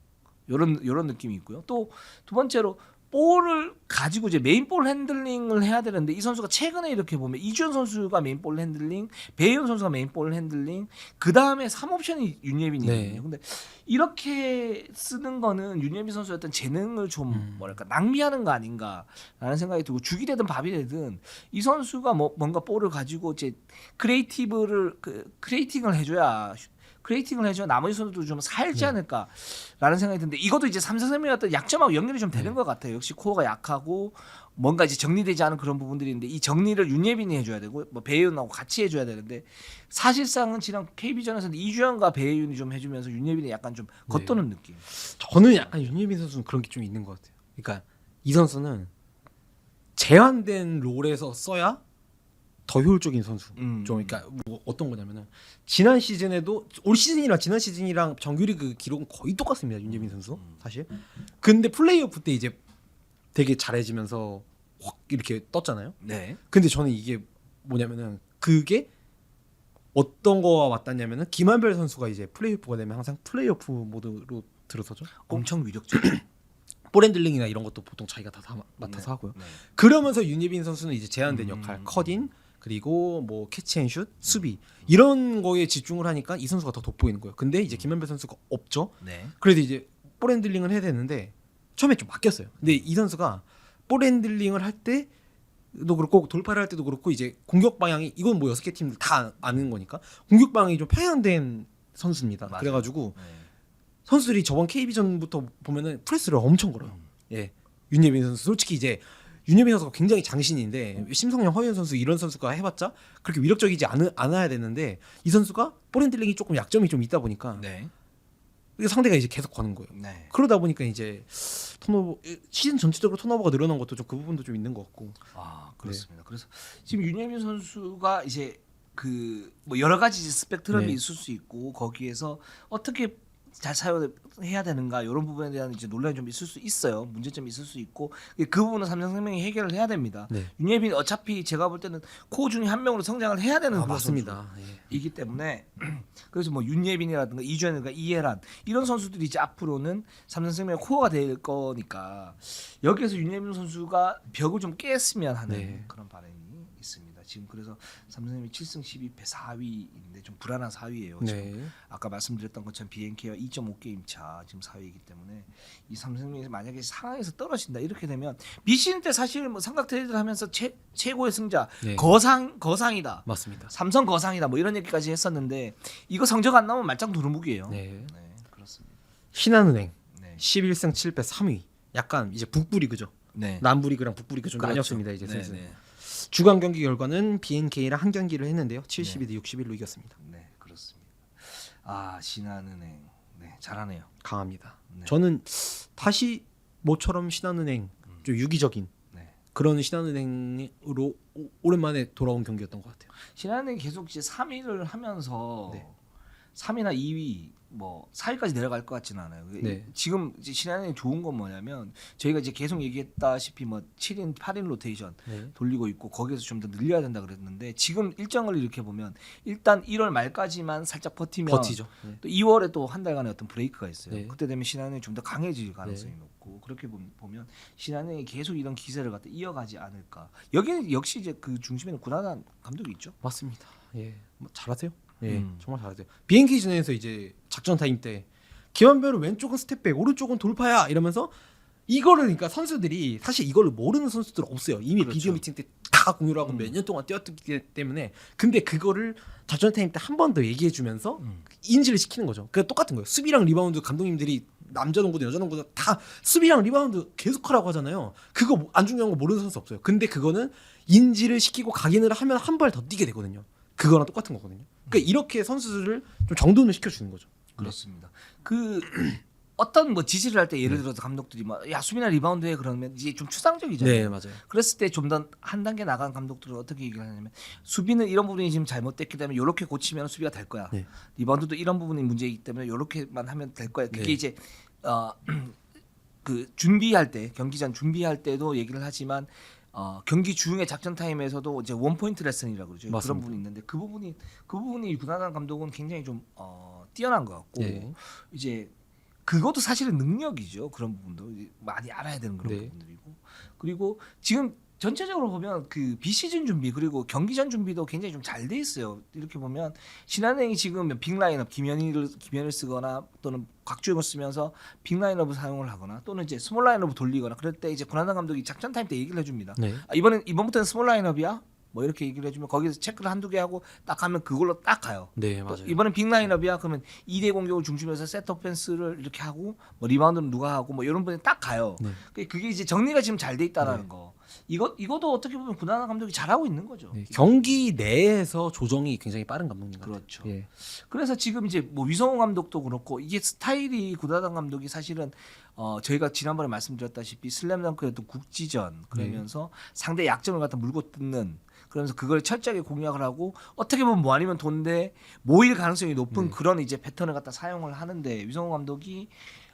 요런 느낌이 있고요. 또 두 번째로 볼을 가지고 이제 메인 볼 핸들링을 해야 되는데 이 선수가 최근에 이렇게 보면 이주현 선수가 메인 볼 핸들링, 배현 선수가 메인 볼 핸들링, 그 다음에 3옵션이 윤예빈이거든요. 네. 근데 이렇게 쓰는 거는 윤예빈 선수의 어떤 재능을 좀 뭐랄까 낭비하는 거 아닌가라는 생각이 들고 죽이 되든 밥이 되든 이 선수가 뭔가 볼을 가지고 이제 크리에이팅을 해줘야. 크리에이팅을 해줘 나머지 선수도 좀 살지 않을까라는 생각이 드는데 이것도 이제 삼성생명의 어떤 약점하고 연결이 좀 되는 것 같아요. 역시 코어가 약하고 뭔가 이제 정리되지 않은 그런 부분들이 있는데 이 정리를 윤예빈이 해줘야 되고 뭐 배혜윤하고 같이 해줘야 되는데 사실상은 지난 KB전에서는 이주현과 배혜윤이 좀 해주면서 윤예빈이 약간 좀 겉도는 느낌. 저는 약간 윤예빈 선수는 그런 게 좀 있는 것 같아요. 그러니까 이 선수는 제한된 롤에서 써야 더 효율적인 선수. 좀 그러니까 뭐 어떤 거냐면은 지난 시즌에도 올 시즌이랑 지난 시즌이랑 정규리그 기록은 거의 똑같습니다. 윤예빈 선수 사실. 근데 플레이오프 때 이제 되게 잘해지면서 확 이렇게 떴잖아요. 네. 근데 저는 이게 뭐냐면은 그게 어떤 거와 맞닿냐면은 김한별 선수가 이제 플레이오프가 되면 항상 플레이오프 모드로 들어서죠. 엄청 위력적이에요. 볼 핸들링이나 이런 것도 보통 자기가 다 맡아서 네. 하고요. 네. 그러면서 윤예빈 선수는 이제 제한된 역할, 컷인 그리고 뭐 캐치앤슛, 수비 이런 거에 집중을 하니까 이 선수가 더 돋보이는 거예요. 근데 이제 김한별 선수가 없죠. 네. 그래도 이제 볼 핸들링을 해야 되는데 처음에 좀 맡겼어요. 근데 이 선수가 볼 핸들링을 할 때도 그렇고 돌파를 할 때도 그렇고 이제 공격 방향이 이건 뭐 6개 팀들 다 아는 거니까 공격 방향이 좀 편향된 선수입니다. 맞아요. 그래가지고 네. 선수들이 저번 KB전부터 보면은 프레스를 엄청 걸어요. 예, 윤예빈 선수 솔직히 이제 윤예빈 선수가 굉장히 장신인데 심성영, 허윤 선수 이런 선수가 해봤자 그렇게 위력적이지 않아야 되는데 이 선수가 볼 핸들링이 조금 약점이 좀 있다 보니까 네. 상대가 이제 계속 거는 거예요. 네. 그러다 보니까 이제 턴오버 시즌 전체적으로 턴오버가 늘어난 것도 좀 그 부분도 좀 있는 것 같고. 아 그렇습니다. 그래서 지금 윤예민 선수가 이제 그 뭐 여러 가지 스펙트럼이 네. 있을 수 있고 거기에서 어떻게 잘 사용해야 되는가 이런 부분에 대한 이제 논란이 좀 있을 수 있어요. 문제점이 있을 수 있고 그 부분은 삼성생명이 해결을 해야 됩니다. 네. 윤예빈 어차피 제가 볼 때는 코어 중에 한 명으로 성장을 해야 되는 그런 맞습니다. 예. 이기 때문에 그래서 뭐 윤예빈이라든가 이주현이라든가 이해란 이런 선수들이 이제 앞으로는 삼성생명의 코어가 될 거니까 여기에서 윤예빈 선수가 벽을 좀 깼으면 하는 네. 그런 바람이 있습니다. 지금 그래서 삼성생명이 7승 12패 4위인데 좀 불안한 4위예요. 지금 네. 아까 말씀드렸던 것처럼 BNK와 2.5게임 차 지금 4위이기 때문에 이 삼성생명이 만약에 상황에서 떨어진다 이렇게 되면 미시즌 때 사실 뭐 삼각 트레이드를 하면서 최고의 승자 네. 거상이다. 맞습니다. 삼성 거상이다 뭐 이런 얘기까지 했었는데 이거 성적 안 나오면 말짱 도루묵이에요. 네. 네, 그렇습니다. 신한은행 네. 11승 7패 3위. 약간 이제 북부리그죠. 네. 남부리그랑 북부리그 좀 그렇죠. 나뉘었습니다. 이제 네, 슬슬. 네. 주간 경기 결과는 BNK랑 한 경기를 했는데요. 72대 61로 이겼습니다. 네, 그렇습니다. 아, 신한은행. 네, 잘하네요. 강합니다. 네. 저는 다시 모처럼 신한은행 좀 유기적인 네. 그런 신한은행으로 오랜만에 돌아온 경기였던 것 같아요. 신한은행이 계속 이제 3위를 하면서 네. 3위나 2위 뭐 4위까지 내려갈 것 같지는 않아요. 네. 지금 이제 신한은행이 좋은 건 뭐냐면 저희가 이제 계속 얘기했다시피 뭐 7인 8인 로테이션 네. 돌리고 있고 거기에서 좀 더 늘려야 된다 그랬는데 지금 일정을 이렇게 보면 일단 1월 말까지만 살짝 버티면 버티죠. 네. 또 2월에 또 한 달간의 어떤 브레이크가 있어요. 네. 그때 되면 신한은행이 좀 더 강해질 가능성이 네. 높고 그렇게 보면 신한은행이 계속 이런 기세를 갖다 이어가지 않을까. 여기는 역시 이제 그 중심에는 구나단 감독이 있죠. 맞습니다. 예, 뭐 잘하세요. 예, 음. 정말 잘하세요. 비행기 전에서 이제 작전 타임 때 김한별은 왼쪽은 스텝백, 오른쪽은 돌파야 이러면서 이거를 그러니까 선수들이 사실 이거를 모르는 선수들 없어요. 이미 그렇죠. 비디오 미팅 때 다 공유를 하고 몇 년 동안 뛰었기 때문에 근데 그거를 작전 타임 때 한 번 더 얘기해 주면서 인지를 시키는 거죠. 그 똑같은 거예요. 수비랑 리바운드 감독님들이 남자 농구도 여자 농구도 다 수비랑 리바운드 계속하라고 하잖아요. 그거 안 중요한 거 모르는 선수 없어요. 근데 그거는 인지를 시키고 각인을 하면 한 발 더 뛰게 되거든요. 그거랑 똑같은 거거든요. 그러니까 이렇게 선수들을 좀 정돈을 시켜주는 거죠. 그렇습니다. 그 어떤 뭐 지시를 할 때 예를 들어서 감독들이 야 수비나 리바운드해 그러면 이제 좀 추상적이잖아요. 네, 맞아요. 그랬을 때 좀 더 한 단계 나간 감독들은 어떻게 얘기를 하냐면 수비는 이런 부분이 지금 잘못됐기 때문에 이렇게 고치면 수비가 될 거야. 네. 리바운드도 이런 부분이 문제이기 때문에 이렇게만 하면 될 거야. 그게 네. 이제 그 준비할 때 경기전 준비할 때도 얘기를 하지만 경기 중의 작전 타임에서도 이제 원 포인트 레슨이라고 그러죠. 맞습니다. 그런 부분이 있는데 그 부분이 구나단 감독은 굉장히 좀 뛰어난 것 같고 네. 이제 그것도 사실은 능력이죠. 그런 부분도 많이 알아야 되는 그런 네. 부분들이고 그리고 지금 전체적으로 보면 그 비시즌 준비 그리고 경기전 준비도 굉장히 좀 잘 돼 있어요. 이렇게 보면 신한은행이 지금 빅 라인업 김현희를 쓰거나 또는 곽주영을 쓰면서 빅 라인업을 사용을 하거나 또는 이제 스몰 라인업을 돌리거나 그럴 때 이제 구나단 감독이 작전 타임 때 얘기를 해줍니다. 네. 이번부터는 스몰 라인업이야. 뭐 이렇게 얘기를 해주면 거기서 체크를 한두 개 하고 딱 하면 그걸로 딱 가요. 네, 또 맞아요. 이번엔 빅 라인업이야. 그러면 2대 공격을 중심으로 해서 세트 오펜스를 이렇게 하고 뭐 리바운드는 누가 하고 뭐 이런 분이 딱 가요. 네. 그게 이제 정리가 지금 잘 돼 있다라는 거. 이것도 어떻게 보면 구나단 감독이 잘하고 있는 거죠. 네, 경기 내에서 조정이 굉장히 빠른 감독님 같아요. 그렇죠. 예. 그래서 지금 이제 뭐 위성호 감독도 그렇고 이게 스타일이 구나단 감독이 사실은 저희가 지난번에 말씀드렸다시피 슬램덩크에도 국지전 그러면서 상대 약점을 갖다 물고 뜯는 그러면서 그걸 철저하게 공략을 하고 어떻게 보면 뭐 아니면 돈데 모일 가능성이 높은 그런 이제 패턴을 갖다 사용을 하는데 위성호 감독이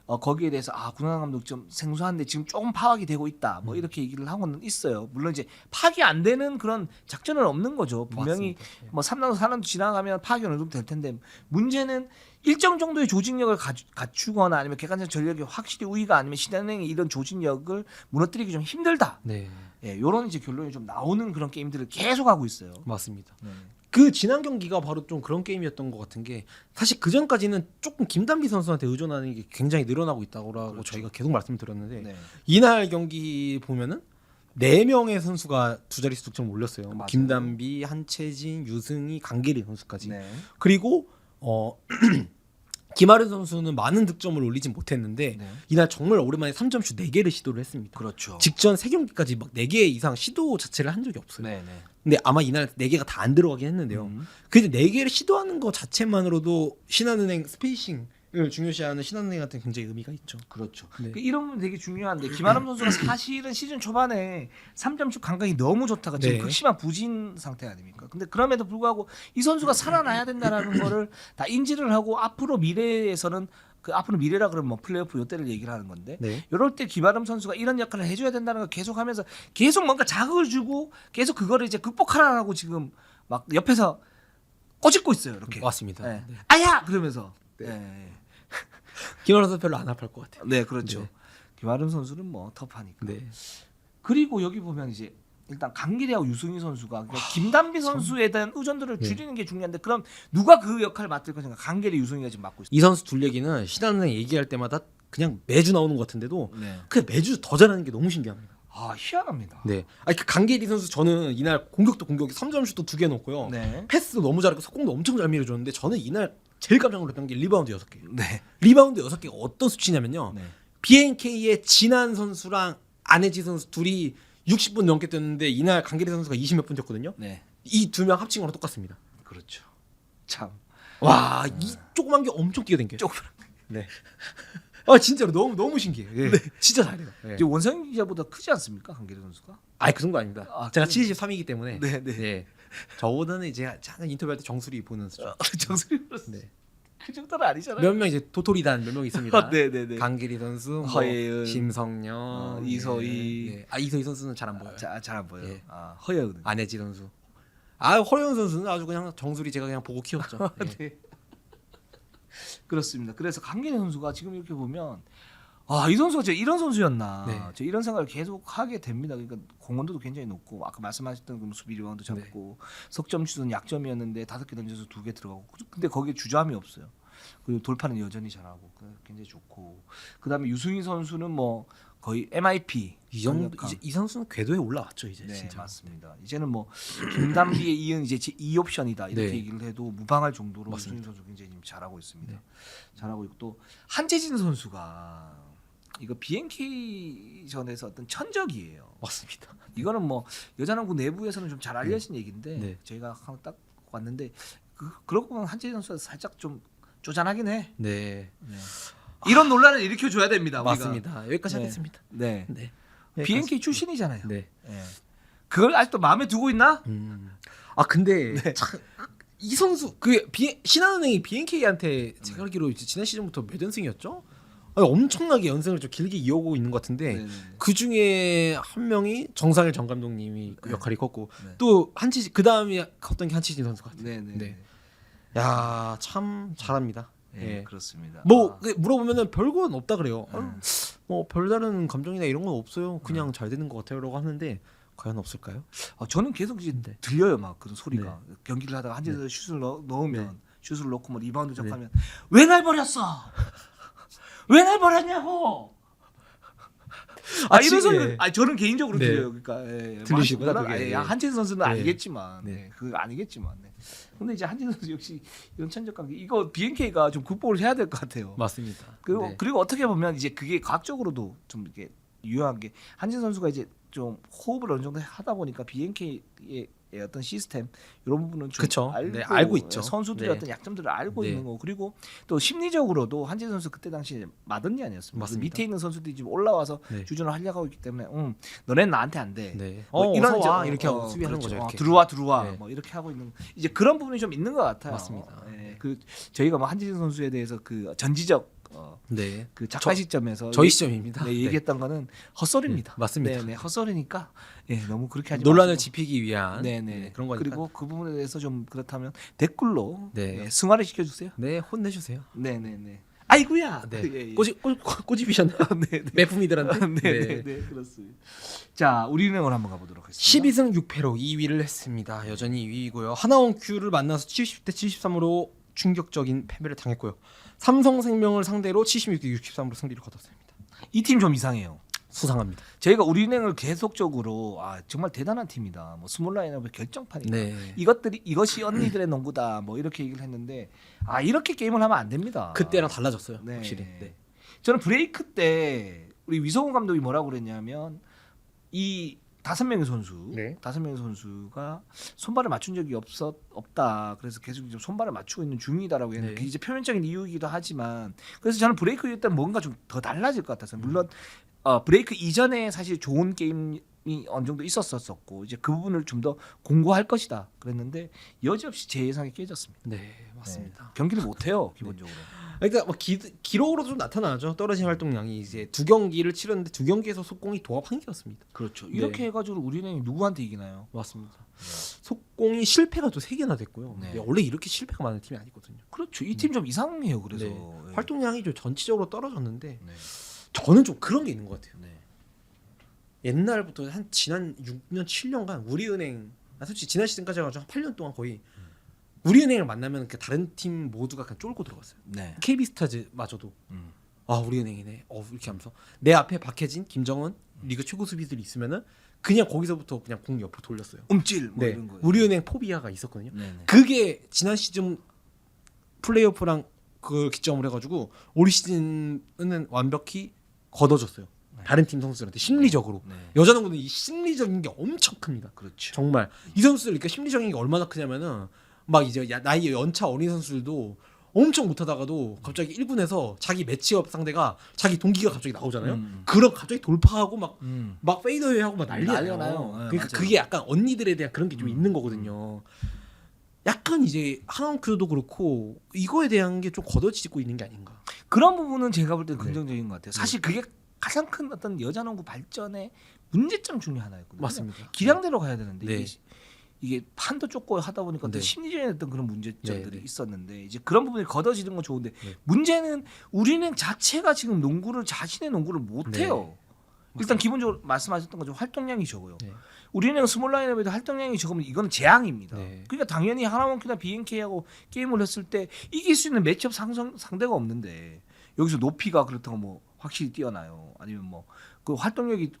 거기에 대해서 구나단 감독 좀 생소한데 지금 조금 파악이 되고 있다. 뭐 이렇게 얘기를 하고는 있어요. 물론 이제 파악이 안 되는 그런 작전은 없는 거죠. 분명히 맞습니다. 뭐 3라운드 4라운드 지나가면 파악이 어느 정도 될 텐데 문제는 일정 정도의 조직력을 갖추거나 아니면 객관적 전력이 확실히 우위가 아니면 신한은행이 이런 조직력을 무너뜨리기 좀 힘들다. 네, 예, 요런 이제 결론이 좀 나오는 그런 게임들을 계속 하고 있어요. 맞습니다. 네. 그 지난 경기가 바로 좀 그런 게임이었던 것 같은 게 사실 그 전까지는 조금 김단비 선수한테 의존하는 게 굉장히 늘어나고 있다고 그렇죠. 저희가 계속 말씀드렸는데 네. 이날 경기 보면은 4명의 선수가 두 자릿수 득점 올렸어요. 맞아요. 김단비, 한채진, 유승희, 강계리 선수까지. 네. 그리고 김아른 선수는 많은 득점을 올리진 못했는데 네. 이날 정말 오랜만에 3점슛 4개를 시도를 했습니다. 그렇죠. 직전 3경기까지 막 4개 이상 시도 자체를 한 적이 없어요. 네, 네. 근데 아마 이날 4개가 다 안 들어가긴 했는데요. 그래도 4개를 시도하는 것 자체만으로도 신한은행 스페이싱을 중요시하는 신한은행한테 굉장히 의미가 있죠. 그렇죠. 네. 이런 부분 되게 중요한데 김아람 선수가 사실은 시즌 초반에 3점슛 감각이 너무 좋다가 지금 네. 극심한 부진 상태 아닙니까? 근데 그럼에도 불구하고 이 선수가 살아나야 된다라는 거를 다 인지를 하고 앞으로 미래에서는 그 앞으로 미래라 그러면 뭐 플레이오프 요때를 얘기를 하는 건데 네. 이럴 때 김아람 선수가 이런 역할을 해줘야 된다는 걸 계속하면서 계속 뭔가 자극을 주고 계속 그거를 이제 극복하라고 지금 막 옆에서 꼬집고 있어요. 이렇게. 맞습니다. 네. 네. 아야 그러면서. 네. 네. 김아른 선수 별로 안 아플 것 같아요. 네, 그렇죠. 네. 김아름 선수는 뭐 터프하니까. 네. 그리고 여기 보면 이제 일단 강길이하고 유승희 선수가 그러니까 김단비 선수에 대한 의존들을 네. 줄이는 게 중요한데 그럼 누가 그 역할을 맡을 것인가? 강길이 유승희가 지금 맡고 있어요. 이 선수 둘 얘기는 신한은행 얘기할 때마다 그냥 매주 나오는 것 같은데도 네. 그냥 매주 더 잘하는 게 너무 신기합니다. 희한합니다. 네. 아니 그 강계리 선수 저는 이날 공격도 3점슛도 2개 넣고요. 네. 패스도 너무 잘하고 속공도 엄청 잘 밀어줬는데 저는 이날 제일 깜짝 놀랐던 게 리바운드 6개. 네. 리바운드 6개가 어떤 수치냐면요. 네. BNK의 진한 선수랑 안혜지 선수 둘이 60분 넘게 뛰었는데 이날 강계리 선수가 20몇 분 뛰었거든요. 네. 이 두 명 합친 거랑 똑같습니다. 그렇죠. 참. 와, 이 조그만 게 엄청 뛰어댕겨요. 조금 네. 아 진짜로 너무 신기해요. 예. 진짜 잘해요. 예. 이제 원성 기자보다 크지 않습니까? 강길이 선수가? 아이 그 정도 아닙니다. 제가 73이기 때문에. 네, 네. 예. 저보다는 이제 하는 인터뷰할 때 정수리 보는 수준. 정수리 선수. 네. 그 정도는 아니잖아요. 몇 명 이제 도토리단 몇 명 있습니다. 네, 네, 네. 강길이 선수, 뭐 허예은, 심성년, 이서희. 예. 아 이서희 선수는 잘 안 보여요. 잘 안 보여요. 예. 허예은. 안혜지 선수. 아 허예은 선수는 아주 그냥 정수리 제가 그냥 보고 키웠죠. 예. 네. 그렇습니다. 그래서 강길이 선수가 지금 이렇게 보면 이 선수가 저 이런 선수였나? 네. 저 이런 생각을 계속 하게 됩니다. 그러니까 공헌도도 굉장히 높고 아까 말씀하셨던 그 수비 리바운드 잡고 석점 슛은 약점이었는데 5개 던져서 2개 들어가고 근데 거기에 주저함이 없어요. 그리고 돌파는 여전히 잘하고 굉장히 좋고 그다음에 유승희 선수는 뭐 거의 MIP 이 정도 강력한. 이제 이 선수는 궤도에 올라왔죠 이제 네, 진짜. 맞습니다. 이제는 뭐 김단비에 이은 이제 제2 옵션이다 이렇게 네. 얘기를 해도 무방할 정도로 맞습니다. 유승민 선수 굉장히 지금 잘하고 있습니다. 네. 잘하고 있고 또 한재진 선수가 이거 BNK 전에서 어떤 천적이에요. 맞습니다. 이거는 뭐 여자농구 내부에서는 좀 잘 알려진 얘기인데 네. 저희가 딱 왔는데 그러고 보면 한재진 선수가 살짝 좀 쪼잔하긴 해. 네. 네. 이런 논란을 일으켜 줘야 됩니다. 우리가. 맞습니다. 여기까지 네. 하겠습니다. 네. 네. BNK 출신이잖아요. 네. 예. 그걸 아직도 마음에 두고 있나? 아 근데 네. 이 선수 신한은행이 BNK한테 제가 알기로 이제 지난 시즌부터 몇 연승이었죠? 아니, 엄청나게 연승을 좀 길게 이어오고 있는 것 같은데 네네네. 그 중에 한 명이 정상일 전 감독님이 그 네. 역할이 컸고 네. 또 한치진 그 다음에 컸던 게 한치진 선수 같아요. 네네. 네. 야 참 잘합니다. 네, 예. 그렇습니다. 뭐 아, 물어보면은 별건 없다 그래요. 네. 뭐 별다른 감정이나 이런 건 없어요. 그냥 잘 되는 것 같아요라고 하는데 과연 없을까요? 저는 계속 이제 네. 들려요 막 그런 소리가 경기를 하다가 한재에서 슛을 넣으면 네. 슛을 넣고 뭐 리바운드 네. 접하면 왜 날 버렸어? 왜 날 버렸냐고? 이런 소리가 저는 개인적으로 네. 들려요. 그러니까 들리시구나, 물론 그게. 한재 선수는 네. 아니겠지만, 네. 그 아니겠지만. 네. 근데 이제 한재 선수 역시 이런 천적 관계 이거 BNK가 좀 극복을 해야 될 것 같아요. 맞습니다. 그리고 네. 그리고 어떻게 보면 이제 그게 과학적으로도 좀 이렇게 유효한 게 한진 선수가 이제 좀 호흡을 어느 정도 하다 보니까 BNK의 어떤 시스템 이런 부분은 좀 그쵸. 알고, 네, 알고 있죠. 선수들의 네. 어떤 약점들을 알고 네. 있는 거고 그리고 또 심리적으로도 한진 선수 그때 당시에 마든니 아니었습니까? 맞습니다. 밑에 있는 선수들이 지금 올라와서 네. 주전을 하려고 하고 있기 때문에 너넨 나한테 안 돼. 네. 뭐 이런 이제, 와 이렇게 하고 수비하는 그렇죠. 거죠. 이렇게. 들어와 네. 뭐 이렇게 하고 있는 이제 그런 부분이 좀 있는 것 같아요. 맞습니다. 예, 그 저희가 뭐 한진 선수에 대해서 그 전지적 네. 그 작가 시점에서 저희 시점입니다. 네, 얘기했던 거는 헛소리입니다. 네, 맞습니다. 네, 헛소리니까 너무 그렇게 하지 논란을 마시고. 지피기 위한 네네 그런 거니까. 그리고 그 부분에 대해서 좀 그렇다면 댓글로 네. 승화를 시켜주세요. 네, 혼내주세요. 네네네. 아이고야. 네. 예, 예. 꼬집이셨나요? 네, 네. 매품이들한테. 네, 그렇습니다. 자, 우리은행을 한번 가보도록 하겠습니다. 12승 6패로 2위를 했습니다. 여전히 2위고요. 하나원 큐를 만나서 70대 73으로 충격적인 패배를 당했고요. 삼성생명을 상대로 76대 63으로 승리를 거뒀습니다. 이 팀 좀 이상해요. 수상합니다. 저희가 우리은행을 계속적으로 정말 대단한 팀이다. 뭐 스몰 라인업의 결정판이다. 네. 이것이 언니들의 농구다. 뭐 이렇게 얘기를 했는데 이렇게 게임을 하면 안 됩니다. 그때랑 달라졌어요. 네. 확실히. 네. 저는 브레이크 때 우리 위성훈 감독이 뭐라고 그랬냐면 이 5명의 선수, 네. 5명의 선수가 손발을 맞춘 적이 없다. 그래서 계속 좀 손발을 맞추고 있는 중이다라고 했는데 네. 그게 이제 표면적인 이유이기도 하지만 그래서 저는 브레이크 이후 때 뭔가 좀 더 달라질 것 같아서 물론 브레이크 이전에 사실 좋은 게임이 어느 정도 있었었고 이제 그 부분을 좀 더 공고할 것이다 그랬는데 여지없이 제 예상이 깨졌습니다. 네, 맞습니다. 네. 경기를 못 해요 기본적으로. 그러니까 뭐 기록으로도 좀 나타나죠. 떨어진 활동량이 이제 2경기를 치렀는데 2경기에서 속공이 도합 1개였습니다. 그렇죠. 네. 이렇게 해가지고 우리는 누구한테 이기나요? 맞습니다. 속공이 실패가 또 3개나 됐고요. 네. 네, 원래 이렇게 실패가 많은 팀이 아니거든요. 그렇죠. 이 팀 좀 이상해요. 그래서 네. 네. 활동량이 좀 전체적으로 떨어졌는데 네. 저는 좀 그런 게 있는 것 같아요. 네. 옛날부터 한 지난 6년 7년간 우리은행 솔직히 지난 시즌까지 해가지고 한 8년 동안 거의 우리은행을 만나면 그 다른 팀 모두가 그냥 쫄고 들어갔어요. 네. KB스타즈마저도 음. 우리은행이네. 이렇게 하면서 내 앞에 박혜진, 김정은 리그 최고 수비들이 있으면은 그냥 거기서부터 그냥 공 옆으로 돌렸어요. 움찔 뭐 네, 이런 거예요. 우리은행 포비아가 있었거든요. 네네. 그게 지난 시즌 플레이오프랑 그 기점을 해가지고 올 시즌은 완벽히 걷어줬어요. 네. 다른 팀 선수들한테 심리적으로. 네. 여자농구는 이 심리적인 게 엄청 큽니다. 그렇죠. 정말 이 선수들 그러니까 심리적인 게 얼마나 크냐면은 막 이제 나이 연차 어린 선수들도 엄청 못하다가도 갑자기 1군에서 자기 매치업 상대가 자기 동기가 갑자기 나오잖아요. 그럼 갑자기 돌파하고 막 페이더웨이하고 막 난리가 난리가 나요. 나요. 네, 그러니까 맞아요. 그게 약간 언니들에 대한 그런 게 좀 있는 거거든요. 약간 이제 하나원큐도 그렇고 이거에 대한 게 좀 걷어지고 있는 게 아닌가. 그런 부분은 제가 볼 때 네. 긍정적인 것 같아요. 사실 그게 가장 큰 어떤 여자농구 발전의 문제점 중에 하나였거든요. 맞습니다. 기량대로 가야 되는데 네. 이게 판도 좁고 하다 보니까 어떤 네. 심리적인 어떤 그런 문제점들이 네, 네. 있었는데 이제 그런 부분이 걷어지는 건 좋은데 네. 문제는 우리는 자체가 지금 자신의 농구를 못 해요. 일단 기본적으로 말씀하셨던 것처럼 활동량이 적어요. 네. 우리는 스몰 라인업에도 활동량이 적으면 이건 재앙입니다. 네. 그러니까 당연히 하나원큐나 BNK하고 게임을 했을 때 이길 수 있는 매치업 상대가 없는데 여기서 높이가 그렇다고 뭐 확실히 뛰어나요. 아니면 뭐 그 활동력이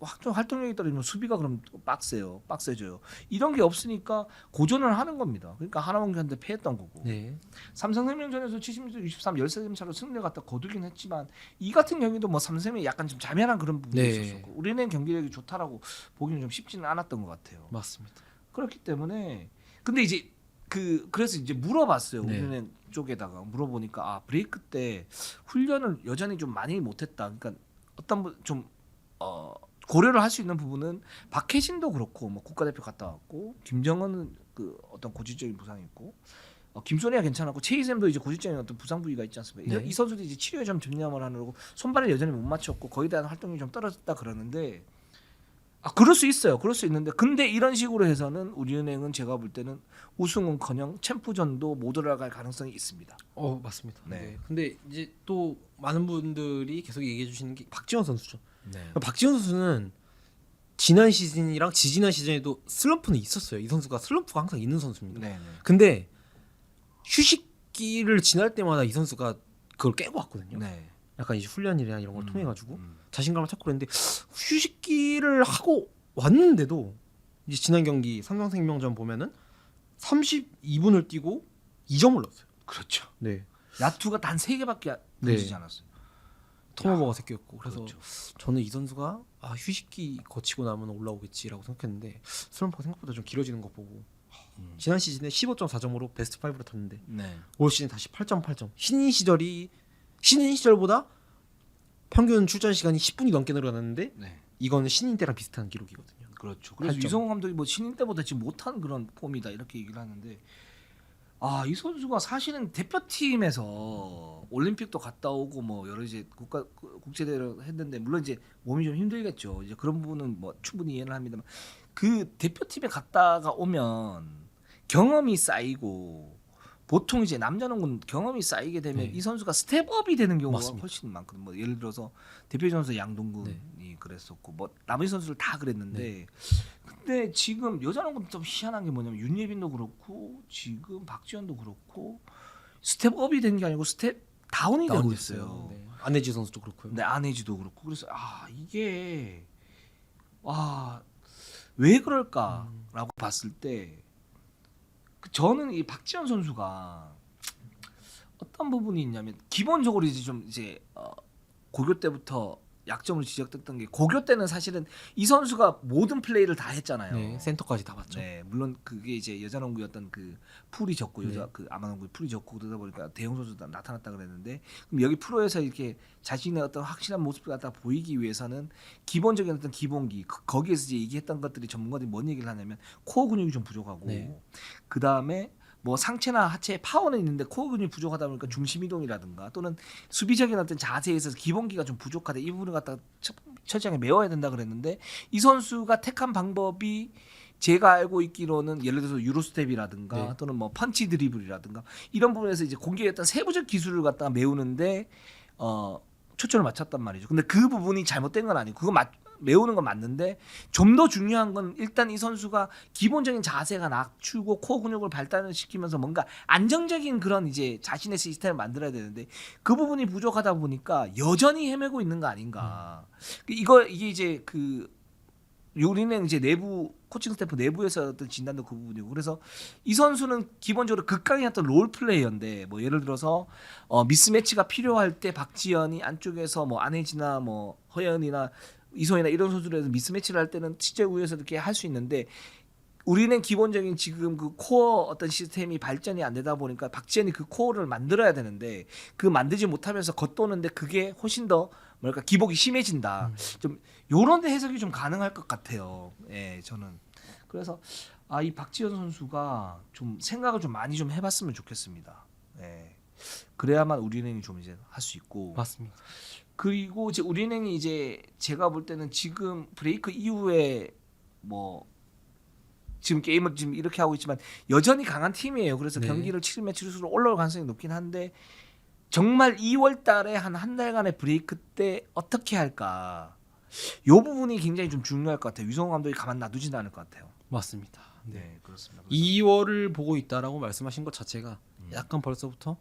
떨어지면 수비가 그럼 빡세져요. 이런 게 없으니까 고전을 하는 겁니다. 그러니까 하나원기한테 패했던 거고. 네. 삼성생명전에서 76, 63 13점 차로 승리를 갖다 거두긴 했지만 이 같은 경기도 뭐 삼성이 약간 좀 자멸한 그런 부분이 네. 있었고 우리는 경기력이 좋다라고 보기는 좀 쉽지는 않았던 것 같아요. 맞습니다. 그렇기 때문에 근데 이제 그래서 이제 물어봤어요. 네. 우리는 쪽에다가 물어보니까 브레이크 때 훈련을 여전히 좀 많이 못했다. 그러니까 어떤 좀 고려를 할 수 있는 부분은 박혜진도 그렇고 뭐 국가대표 갔다 왔고 김정은은 그 어떤 고질적인 부상이 있고 김소니가 괜찮았고 최희샘도 이제 고질적인 어떤 부상 부위가 있지 않습니까? 네. 이 선수들이 이제 치료에 좀 전념을 하느라고 손발을 여전히 못 맞췄고 거기에 대한 활동이 좀 떨어졌다 그러는데 그럴 수 있어요. 그럴 수 있는데 근데 이런 식으로 해서는 우리은행은 제가 볼 때는 우승은커녕 챔프전도 못 올라갈 가능성이 있습니다. 맞습니다. 네. 네. 근데 이제 또 많은 분들이 계속 얘기해 주시는 게 박지원 선수죠. 네. 박지원 선수는 지난 시즌이랑 지지난 시즌에도 슬럼프는 있었어요. 이 선수가 슬럼프가 항상 있는 선수입니다. 네. 근데 휴식기를 지날 때마다 이 선수가 그걸 깨고 왔거든요. 네. 약간 이제 훈련이나 이런 걸 통해 가지고 음. 자신감을 찾고 그랬는데 휴식기를 하고 왔는데도 이제 지난 경기 삼성생명전 보면은 32분을 뛰고 2점을 넣었어요. 그렇죠. 네. 야투가 단 3개밖에 던지지 않았어요. 턴오버가 새끼였고 그래서 그렇죠. 저는 이 선수가 휴식기 거치고 나면 올라오겠지라고 생각했는데 슬럼프가 생각보다 좀 길어지는 거 보고 지난 시즌에 15.4점으로 베스트 5로 탔는데 네. 올 시즌 다시 8.8점. 신인 시절보다 평균 출전 시간이 10분이 넘게 늘어났는데 네. 이거는 신인 때랑 비슷한 기록이거든요. 그렇죠. 그래서 8점. 유성훈 감독이 뭐 신인 때보다 지금 못한 그런 폼이다 이렇게 얘기를 하는데 이 선수가 사실은 대표팀에서 올림픽도 갔다 오고 뭐 여러 이제 국제대회를 했는데 물론 이제 몸이 좀 힘들겠죠. 이제 그런 부분은 뭐 충분히 이해를 합니다만 그 대표팀에 갔다가 오면 경험이 쌓이고 보통 이제 남자농구는 경험이 쌓이게 되면 네. 이 선수가 스텝업이 되는 경우가 맞습니다. 훨씬 많거든요. 뭐 예를 들어서 대표 선수 양동근이 그랬었고 뭐 나머지 선수들 다 그랬는데 근데 지금 여자농구는 좀 희한한 게 뭐냐면 윤예빈도 그렇고 지금 박지현도 그렇고 스텝업이 된 게 아니고 스텝 다운이 되고 있어요. 네. 안혜지 선수도 그렇고요. 네, 안혜지도 그렇고 그래서 이게 왜 그럴까라고 봤을 때 저는 이 박지현 선수가 어떤 부분이 있냐면 기본적으로 이제 고교 때부터 약점으로 지적됐던 게 고교 때는 사실은 이 선수가 모든 플레이를 다 했잖아요. 네, 센터까지 다 봤죠. 네, 물론 그게 이제 여자농구였던 그 풀이 적고 네. 그 아마농구의 풀이 적고 그러다 보니까 대형 선수도 나타났다 그랬는데 그럼 여기 프로에서 이렇게 자신의 어떤 확실한 모습을 갖다 보이기 위해서는 기본적인 어떤 기본기 거기에서 이제 얘기했던 것들이 전문가들이 뭔 얘기를 하냐면 코어 근육이 좀 부족하고 네. 그 다음에 뭐 상체나 하체에 파워는 있는데 코어 근육이 부족하다 보니까 중심 이동이라든가 또는 수비적인 어떤 자세에 있어서 기본기가 좀 부족하다 이 부분을 갖다가 철저하게 메워야 된다 그랬는데 이 선수가 택한 방법이 제가 알고 있기로는 예를 들어서 유로스텝이라든가 네. 또는 뭐 펀치 드리블이라든가 이런 부분에서 이제 공격의 어떤 세부적 기술을 갖다가 메우는데 초점을 맞췄단 말이죠. 근데 그 부분이 잘못된 건 아니고 메우는 건 맞는데 좀 더 중요한 건 일단 이 선수가 기본적인 자세가 낮추고 코어 근육을 발달을 시키면서 뭔가 안정적인 그런 이제 자신의 시스템을 만들어야 되는데 그 부분이 부족하다 보니까 여전히 헤매고 있는 거 아닌가. 이게 이제 우리는 이제 내부 코칭 스태프 내부에서 어떤 진단도 그 부분이고 그래서 이 선수는 기본적으로 극강의 어떤 롤 플레이어인데 뭐 예를 들어서 미스매치가 필요할 때 박지현이 안쪽에서 뭐 안혜지나 뭐 허연이나 이소희나 이런 선수들에서 미스매치를 할 때는 실제 우에서 이렇게 할 수 있는데 우리는 기본적인 지금 그 코어 어떤 시스템이 발전이 안 되다 보니까 박지현이 그 코어를 만들어야 되는데 그 만들지 못하면서 겉도는데 그게 훨씬 더 뭐랄까 기복이 심해진다. 좀 요런 데 해석이 좀 가능할 것 같아요. 예, 저는. 그래서 이 박지현 선수가 좀 생각을 좀 많이 좀 해봤으면 좋겠습니다. 예. 그래야만 우리은행이 좀 이제 할 수 있고. 맞습니다. 그리고 이제 우리은행이 이제 제가 볼 때는 지금 브레이크 이후에 뭐 지금 게임을 지금 이렇게 하고 있지만 여전히 강한 팀이에요. 그래서 네. 경기를 치르면 치를수록 올라올 가능성이 높긴 한데 정말 2월 달에 한 달간의 브레이크 때 어떻게 할까? 요 부분이 굉장히 좀 중요할 것 같아요. 유성호 감독이 가만 놔두지는 않을 것 같아요. 맞습니다. 네, 그렇습니다. 2월을 보고 있다라고 말씀하신 것 자체가 약간 벌써부터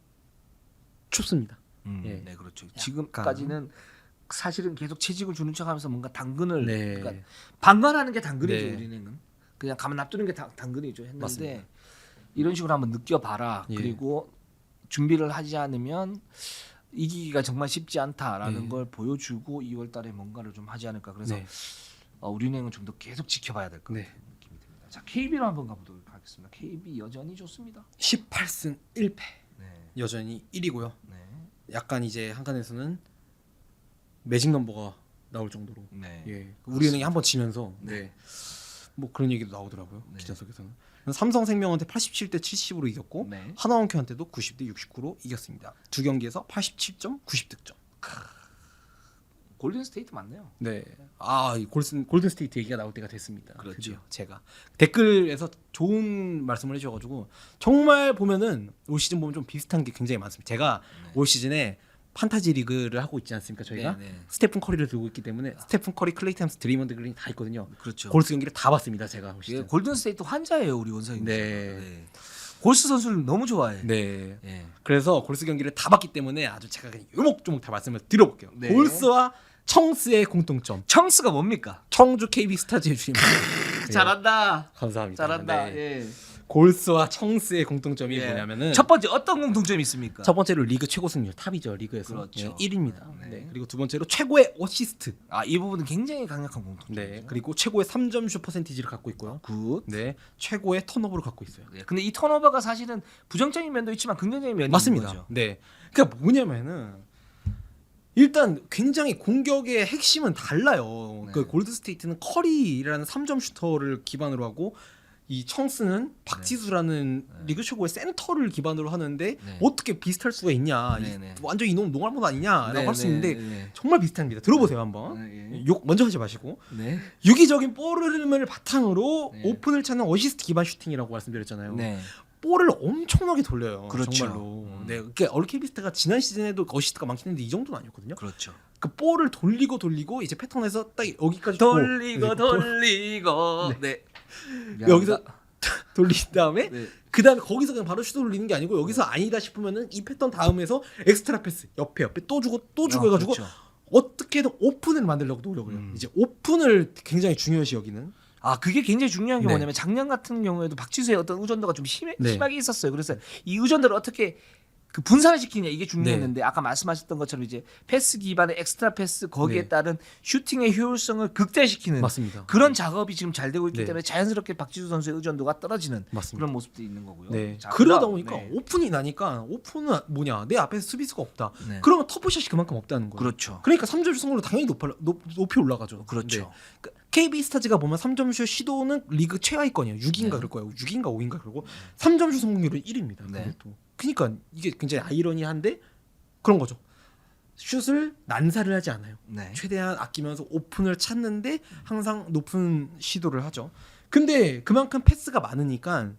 춥습니다. 예. 네, 그렇죠. 지금까지는 사실은 계속 채찍을 주는 척하면서 뭔가 당근을 네. 그러니까 방관하는 게 당근이죠. 네. 우리는 그냥 가만 놔두는 게 당근이죠. 했는데 맞습니다. 이런 식으로 한번 느껴봐라. 예. 그리고 준비를 하지 않으면 이기기가 정말 쉽지 않다라는 네. 걸 보여주고 2월달에 뭔가를 좀 하지 않을까. 그래서 네. 우리은행은 좀 더 계속 지켜봐야 될 것 네. 같은 느낌이 듭니다. 자, KB로 한번 가보도록 하겠습니다. KB 여전히 좋습니다. 18승 1패 네, 여전히 1위고요. 네, 약간 이제 한간에서는 매직 넘버가 나올 정도로 네. 예. 우리은행이 한번 지면서 네. 뭐 그런 얘기도 나오더라고요. 네. 기자석에서는 삼성생명한테 87대 70으로 이겼고 네. 하나원큐한테도 90대 69로 이겼습니다. 두 경기에서 87점, 90득점. 골든 스테이트 맞네요. 네. 아, 이 골든 스테이트 얘기가 나올 때가 됐습니다. 그렇죠. 드디어 제가 댓글에서 좋은 말씀을 해주셔가지고 정말 보면은 올 시즌 보면 좀 비슷한 게 굉장히 많습니다. 제가 네. 올 시즌에 판타지 리그를 하고 있지 않습니까? 저희가 네, 네. 스테픈 커리를 들고 있기 때문에 스테픈 커리, 클레이 탐스, 드리먼드 그린이 다 있거든요. 그렇죠. 골스 경기를 다 봤습니다. 제가 올 예, 시즌. 골든 스테이트 환자예요, 우리 원상님. 네. 골스 선수를 너무 좋아해. 네. 예. 그래서 골스 경기를 다 봤기 때문에 아주 제가 그냥 요목조목 다 말씀을 드려볼게요. 네. 골스와 청스의 공통점. 청스가 뭡니까? 청주 KB 스타즈의 주인공. 네. 잘한다. 감사합니다. 잘한다. 네. 예. 골스와 청스의 공통점이 예. 뭐냐면은 첫 번째 어떤 공통점이 있습니까? 첫 번째로 리그 최고 승률 탑이죠. 리그에서 그렇죠. 1위입니다. 네. 네. 그리고 두 번째로 최고의 어시스트. 이 부분은 굉장히 강력한 공통점이죠. 네. 그리고 최고의 3점 슛 퍼센티지를 갖고 있고요. 굿. 네. 최고의 턴오버를 갖고 있어요. 네. 근데 이 턴오버가 사실은 부정적인 면도 있지만 긍정적인 면이 맞습니다. 있는 거죠. 네. 그러니까 뭐냐면은 일단 굉장히 공격의 핵심은 달라요. 네. 그 골드 스테이트는 커리라는 3점 슈터를 기반으로 하고 이 청스는 박지수라는 네. 리그 최고의 센터를 기반으로 하는데 네. 어떻게 비슷할 수가 있냐? 네, 네. 완전 이놈 농알못 아니냐라고 네, 할 수 네, 있는데 네. 정말 비슷합니다. 들어보세요 한번. 네, 예. 욕 먼저 하지 마시고 네. 유기적인 볼 흐름을 바탕으로 네. 오픈을 찾는 어시스트 기반 슈팅이라고 말씀드렸잖아요. 네. 볼을 엄청나게 돌려요. 그렇죠. 정말로. 네, 그러니까 얼케비스트가 지난 시즌에도 어시스트가 많긴 했는데 이 정도는 아니었거든요. 그렇죠. 그 볼을 돌리고 이제 패턴에서 딱 여기까지 돌리고 네, 돌리고. 네. 여기서 돌린 다음에 네. 그 다음에 거기서 그냥 바로 슛을 올리는 게 아니고 여기서 아니다 싶으면은 이 패턴 다음에서 엑스트라 패스 옆에 또 주고 해가지고 그렇죠. 어떻게든 오픈을 만들려고 노력을 해요. 이제 오픈을 굉장히 중요시 여기는. 그게 굉장히 중요한 게 네. 뭐냐면 작년 같은 경우에도 박지수의 어떤 의존도가 좀 네. 심하게 있었어요. 그래서 이 의존도를 어떻게 그 분산을 시키냐 이게 중요했는데 아까 말씀하셨던 것처럼 이제 패스 기반의 엑스트라 패스 거기에 네. 따른 슈팅의 효율성을 극대화시키는 맞습니다. 그런 작업이 지금 잘 되고 있기 네. 때문에 자연스럽게 박지수 선수의 의존도가 떨어지는 맞습니다. 그런 모습도 있는 거고요. 네. 자, 그러다 그다음, 보니까 네. 오픈이 나니까 오픈은 뭐냐 내 앞에서 수비수가 없다. 네. 그러면 터프샷이 그만큼 없다는 거예요. 그렇죠. 그러니까 3점 성공률 당연히 높이 올라가죠. 그렇죠. 네. KB 스타즈가 보면 3점 슛 시도는 리그 최하위권이에요. 6인가 네. 그럴 거예요. 6인가 5인가 그러고 3점 슛 성공률은 1위입니다. 네. 그러니까 이게 굉장히 아이러니한데 그런 거죠. 슛을 난사를 하지 않아요. 네. 최대한 아끼면서 오픈을 찾는데 항상 높은 시도를 하죠. 근데 그만큼 패스가 많으니까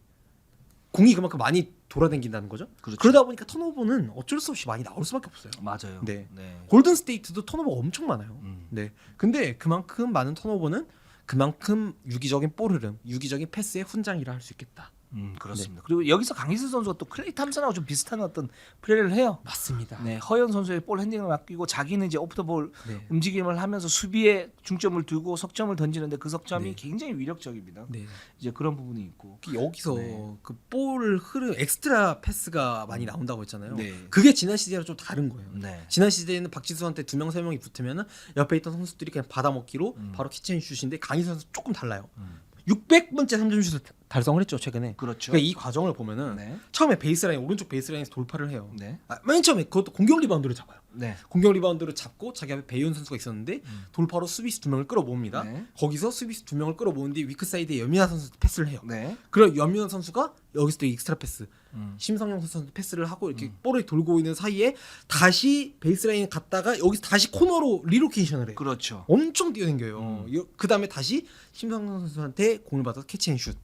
공이 그만큼 많이 돌아다닌다는 거죠. 그렇죠. 그러다 보니까 턴오버는 어쩔 수 없이 많이 나올 수밖에 없어요. 맞아요. 네. 네. 골든 스테이트도 턴오버가 엄청 많아요. 음. 네. 근데 그만큼 많은 턴오버는 그만큼 유기적인 볼 흐름, 유기적인 패스의 훈장이라 할 수 있겠다. 그렇습니다. 그리고 여기서 강희슬 선수가 또 클레이 탐슨하고 좀 비슷한 어떤 플레이를 해요. 맞습니다. 네, 허연 선수의 볼 핸딩을 맡기고 자기는 이제 오프 더 볼 네. 움직임을 하면서 수비에 중점을 두고 석점을 던지는데 그 석점이 네. 굉장히 위력적입니다. 네. 이제 그런 부분이 있고. 여기서 네. 그 볼 흐름 엑스트라 패스가 많이 나온다고 했잖아요. 네. 그게 지난 시즌이랑 좀 다른 거예요. 네. 지난 시즌에는 박지수한테 2명 3명이 붙으면은 옆에 있던 선수들이 그냥 받아먹기로 음. 바로 키친슛인데 강희수 선수 조금 달라요. 음. 600번째 3점 슛을 달성을 했죠 최근에. 그렇죠. 그러니까 이 과정을 보면은 네. 처음에 베이스라인 오른쪽 베이스라인에서 돌파를 해요. 네. 맨 처음에 그것도 공격 리바운드를 잡아요. 네. 공격 리바운드를 잡고 자기 앞에 배윤 선수가 있었는데 돌파로 수비수 2명을 끌어모읍니다. 네. 거기서 수비수 2명을 끌어모은뒤 위크 사이드에 연민아 선수 패스를 해요. 네. 그럼 연민아 선수가 여기서 또 익스트라 패스 음. 심성영 선수 패스를 하고 이렇게 볼을 돌고 있는 사이에 다시 베이스라인 갔다가 여기서 다시 코너로 리로케이션을 해요. 그렇죠. 엄청 뛰어댕겨요. 그 다음에 다시 심성영 선수한테 공을 받아서 캐치앤슛.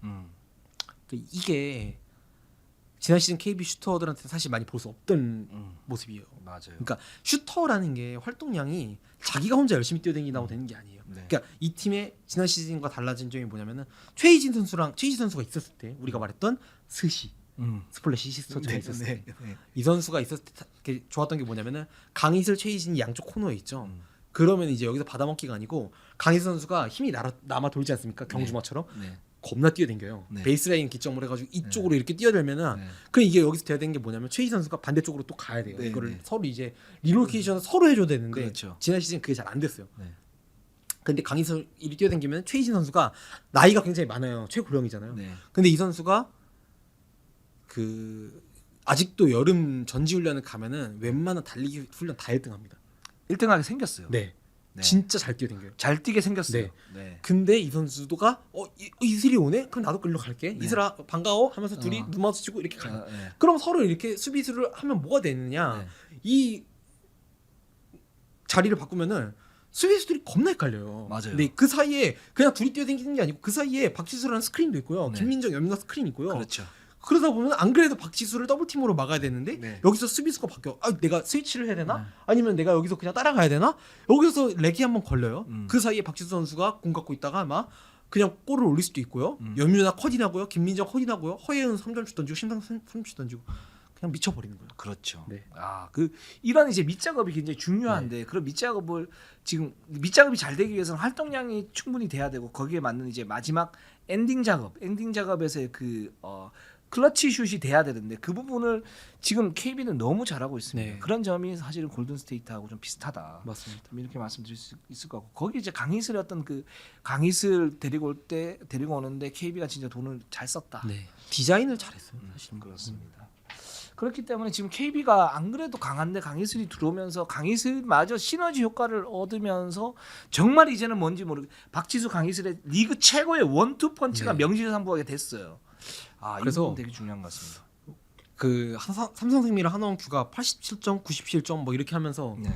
이게 지난 시즌 KB 슈터들한테 사실 많이 볼 수 없던 모습이에요. 맞아요. 그러니까 슈터라는 게 활동량이 자기가 혼자 열심히 뛰어댕긴다고 되는 게 아니에요. 네. 그러니까 이 팀의 지난 시즌과 달라진 점이 뭐냐면은 최희진 선수가 있었을 때 우리가 말했던 스시 스플래시 시스터즈가 있었을 때 이 선수가 있었을 때 이렇게 좋았던 게 뭐냐면은 강희슬 최희진이 양쪽 코너에 있죠. 그러면 이제 여기서 받아먹기가 아니고 강희수 선수가 힘이 남아 돌지 않습니까? 경주마처럼 네. 겁나 뛰어댕겨요. 네. 베이스라인 기점으로 해가지고 이쪽으로 이렇게 뛰어들면은 네. 그럼 이게 여기서 돼야 되는 게 뭐냐면 최희 선수가 반대쪽으로 또 가야 돼요. 네, 이거를 네. 서로 이제 리로케이션을 서로 해줘야 되는데 그렇죠. 지난 시즌 그게 잘 안 됐어요. 네. 근데 강희수 이리 뛰어댕기면 최희진 선수가 나이가 굉장히 많아요. 최고령이잖아요. 네. 근데 이 선수가 그 아직도 여름 전지 훈련을 가면은 웬만한 달리기 훈련 다 1등합니다. 1등하게 생겼어요. 네. 네. 진짜 잘 뛰어댕겨요. 잘 뛰게 생겼어요. 네. 네. 근데 이 선수가 이슬이 오네? 그럼 나도 글로 갈게. 네. 이슬아 반가워 하면서 둘이 어. 눈 마주치고 이렇게 가요. 네. 그럼 서로 이렇게 수비수를 하면 뭐가 되느냐? 네. 이 자리를 바꾸면은 수비수들이 겁나 헷갈려요. 맞아요. 근데 그 사이에 그냥 둘이 뛰어다니는 게 아니고 그 사이에 박지수라는 스크린도 있고요. 네. 김민정, 염민아 스크린 있고요. 그렇죠. 그러다 보면 안 그래도 박지수를 더블 팀으로 막아야 되는데 네. 여기서 수비수가 바뀌어. 아, 내가 스위치를 해야 되나? 네. 아니면 내가 여기서 그냥 따라가야 되나? 여기서 렉이 한번 걸려요. 음. 그 사이에 박지수 선수가 공 갖고 있다가 막 그냥 골을 올릴 수도 있고요. 염민아 컷이나고요. 김민정 컷이나고요. 허예은 3점슛 던지고 심상 3점슛 던지고 그냥 미쳐버리는 거예요. 그렇죠. 네. 그 이런 이제 밑작업이 굉장히 중요한데 그런 밑작업을 지금 밑작업이 잘 되기 위해서는 활동량이 충분히 돼야 되고 거기에 맞는 이제 마지막 엔딩 작업에서의 클러치 슛이 돼야 되는데 그 부분을 지금 KB는 너무 잘하고 있습니다. 네. 그런 점이 사실은 골든 스테이트하고 좀 비슷하다. 맞습니다. 좀 이렇게 말씀드릴 수 있을 것 같고 거기 이제 강희슬의 어떤 그 강희슬 데리고 오는데 KB가 진짜 돈을 잘 썼다. 네. 디자인을 잘했어요. 사실 그렇습니다. 그렇기 때문에 지금 KB가 안 그래도 강한데 강희슬이 들어오면서 강희슬마저 시너지 효과를 얻으면서 정말 이제는 뭔지 모르게 박지수 강희슬의 리그 최고의 원투 펀치가 네. 명실상부하게 됐어요. 이 그래서 부분 되게 중요한 것 같습니다. 그 삼성생명이랑 하나원큐가 87점, 97점 뭐 이렇게 하면서 네.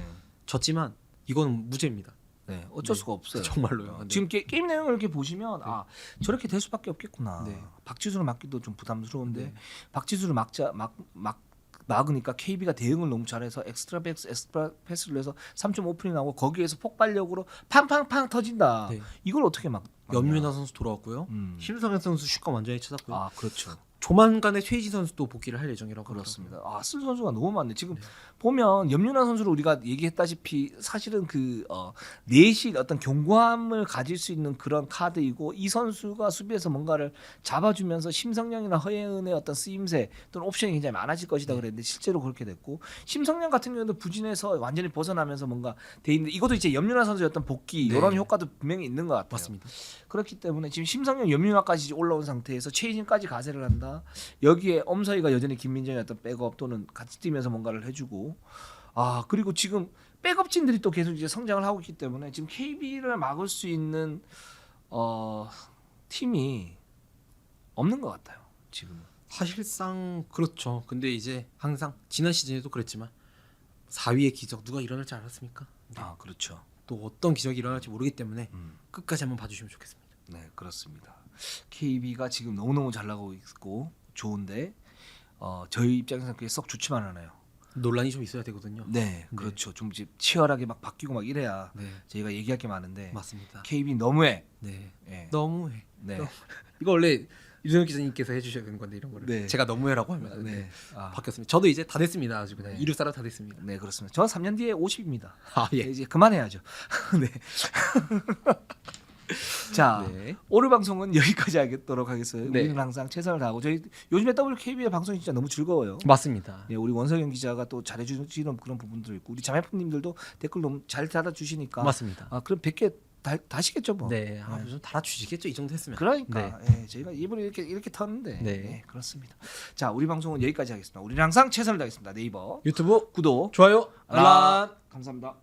졌지만 이건 무죄입니다. 네, 어쩔 네. 수가 없어요. 정말로요. 네. 지금 게임 내용을 이렇게 보시면 저렇게 될 수밖에 없겠구나. 네. 박지수를 막기도 좀 부담스러운데 네. 박지수를 막으니까 KB가 대응을 너무 잘해서 엑스트라 패스를 해서 3.5푼이 나오고 거기에서 폭발력으로 팡팡팡 터진다. 네. 이걸 어떻게 막냐. 연민아 선수 돌아왔고요. 음. 심성현 선수 슈가 완전히 찾았고요. 그렇죠. 조만간에 최희진 선수도 복귀를 할 예정이라고 그렇습니다. 쓸 선수가 너무 많네. 지금 보면 염윤아 선수를 우리가 얘기했다시피 사실은 내실 어떤 견고함을 가질 수 있는 그런 카드이고 이 선수가 수비에서 뭔가를 잡아주면서 심성령이나 허예은의 어떤 쓰임새 또는 옵션이 굉장히 많아질 것이다 그랬는데 실제로 그렇게 됐고 심성령 같은 경우도 부진해서 완전히 벗어나면서 뭔가 돼 있는데 이것도 이제 염윤아 선수의 어떤 복귀 네. 이런 효과도 분명히 있는 것 같아요. 맞습니다. 그렇기 때문에 지금 심성령 염윤아까지 올라온 상태에서 최희진까지 가세를 한다. 여기에 엄서희가 여전히 김민정의 어떤 백업 또는 같이 뛰면서 뭔가를 해주고 그리고 지금 백업진들이 또 계속 이제 성장을 하고 있기 때문에 지금 KB를 막을 수 있는 팀이 없는 것 같아요. 지금. 사실상 그렇죠. 근데 이제 항상 지난 시즌에도 그랬지만 4위의 기적 누가 일어날 줄 알았습니까? 그렇죠. 또 어떤 기적이 일어날지 모르기 때문에 끝까지 한번 봐주시면 좋겠습니다. 네, 그렇습니다. KB가 지금 너무너무 잘 나가고 있고 좋은데 저희 입장에서는 그게 썩 좋지만 않아요. 논란이 좀 있어야 되거든요. 네, 그렇죠. 좀 이제 치열하게 막 바뀌고 막 이래야 네, 저희가 얘기할 게 많은데 맞습니다. KB 너무해. 네, 네. 너무해. 네. 이거 원래 유정혁 기자님께서 해주셔야 되는 건데 이런 거를 네. 제가 너무해라고 하면 네. 바뀌었습니다. 저도 이제 다 됐습니다. 아주 그냥 네. 이륙사라 다 됐습니다. 네, 그렇습니다. 저는 3년 뒤에 50입니다. 예. 이제 그만해야죠. 네. 자, 네. 오늘 방송은 여기까지 하도록 하겠어요. 네. 우리는 항상 최선을 다하고 저희 요즘에 WKB의 방송이 진짜 너무 즐거워요. 맞습니다. 네, 우리 원석영 기자가 또 잘해주시는 그런 부분도 있고 우리 자매님들도 댓글 너무 잘 달아주시니까 맞습니다. 그럼 100개 다시겠죠 뭐. 네, 좀 달아주시겠죠 이 정도 했으면. 그러니까 저희가 입을 이렇게 터는데 네. 그렇습니다. 자, 우리 방송은 여기까지 하겠습니다. 우리는 항상 최선을 다하겠습니다. 네이버 유튜브 구독 좋아요, 알람. 감사합니다.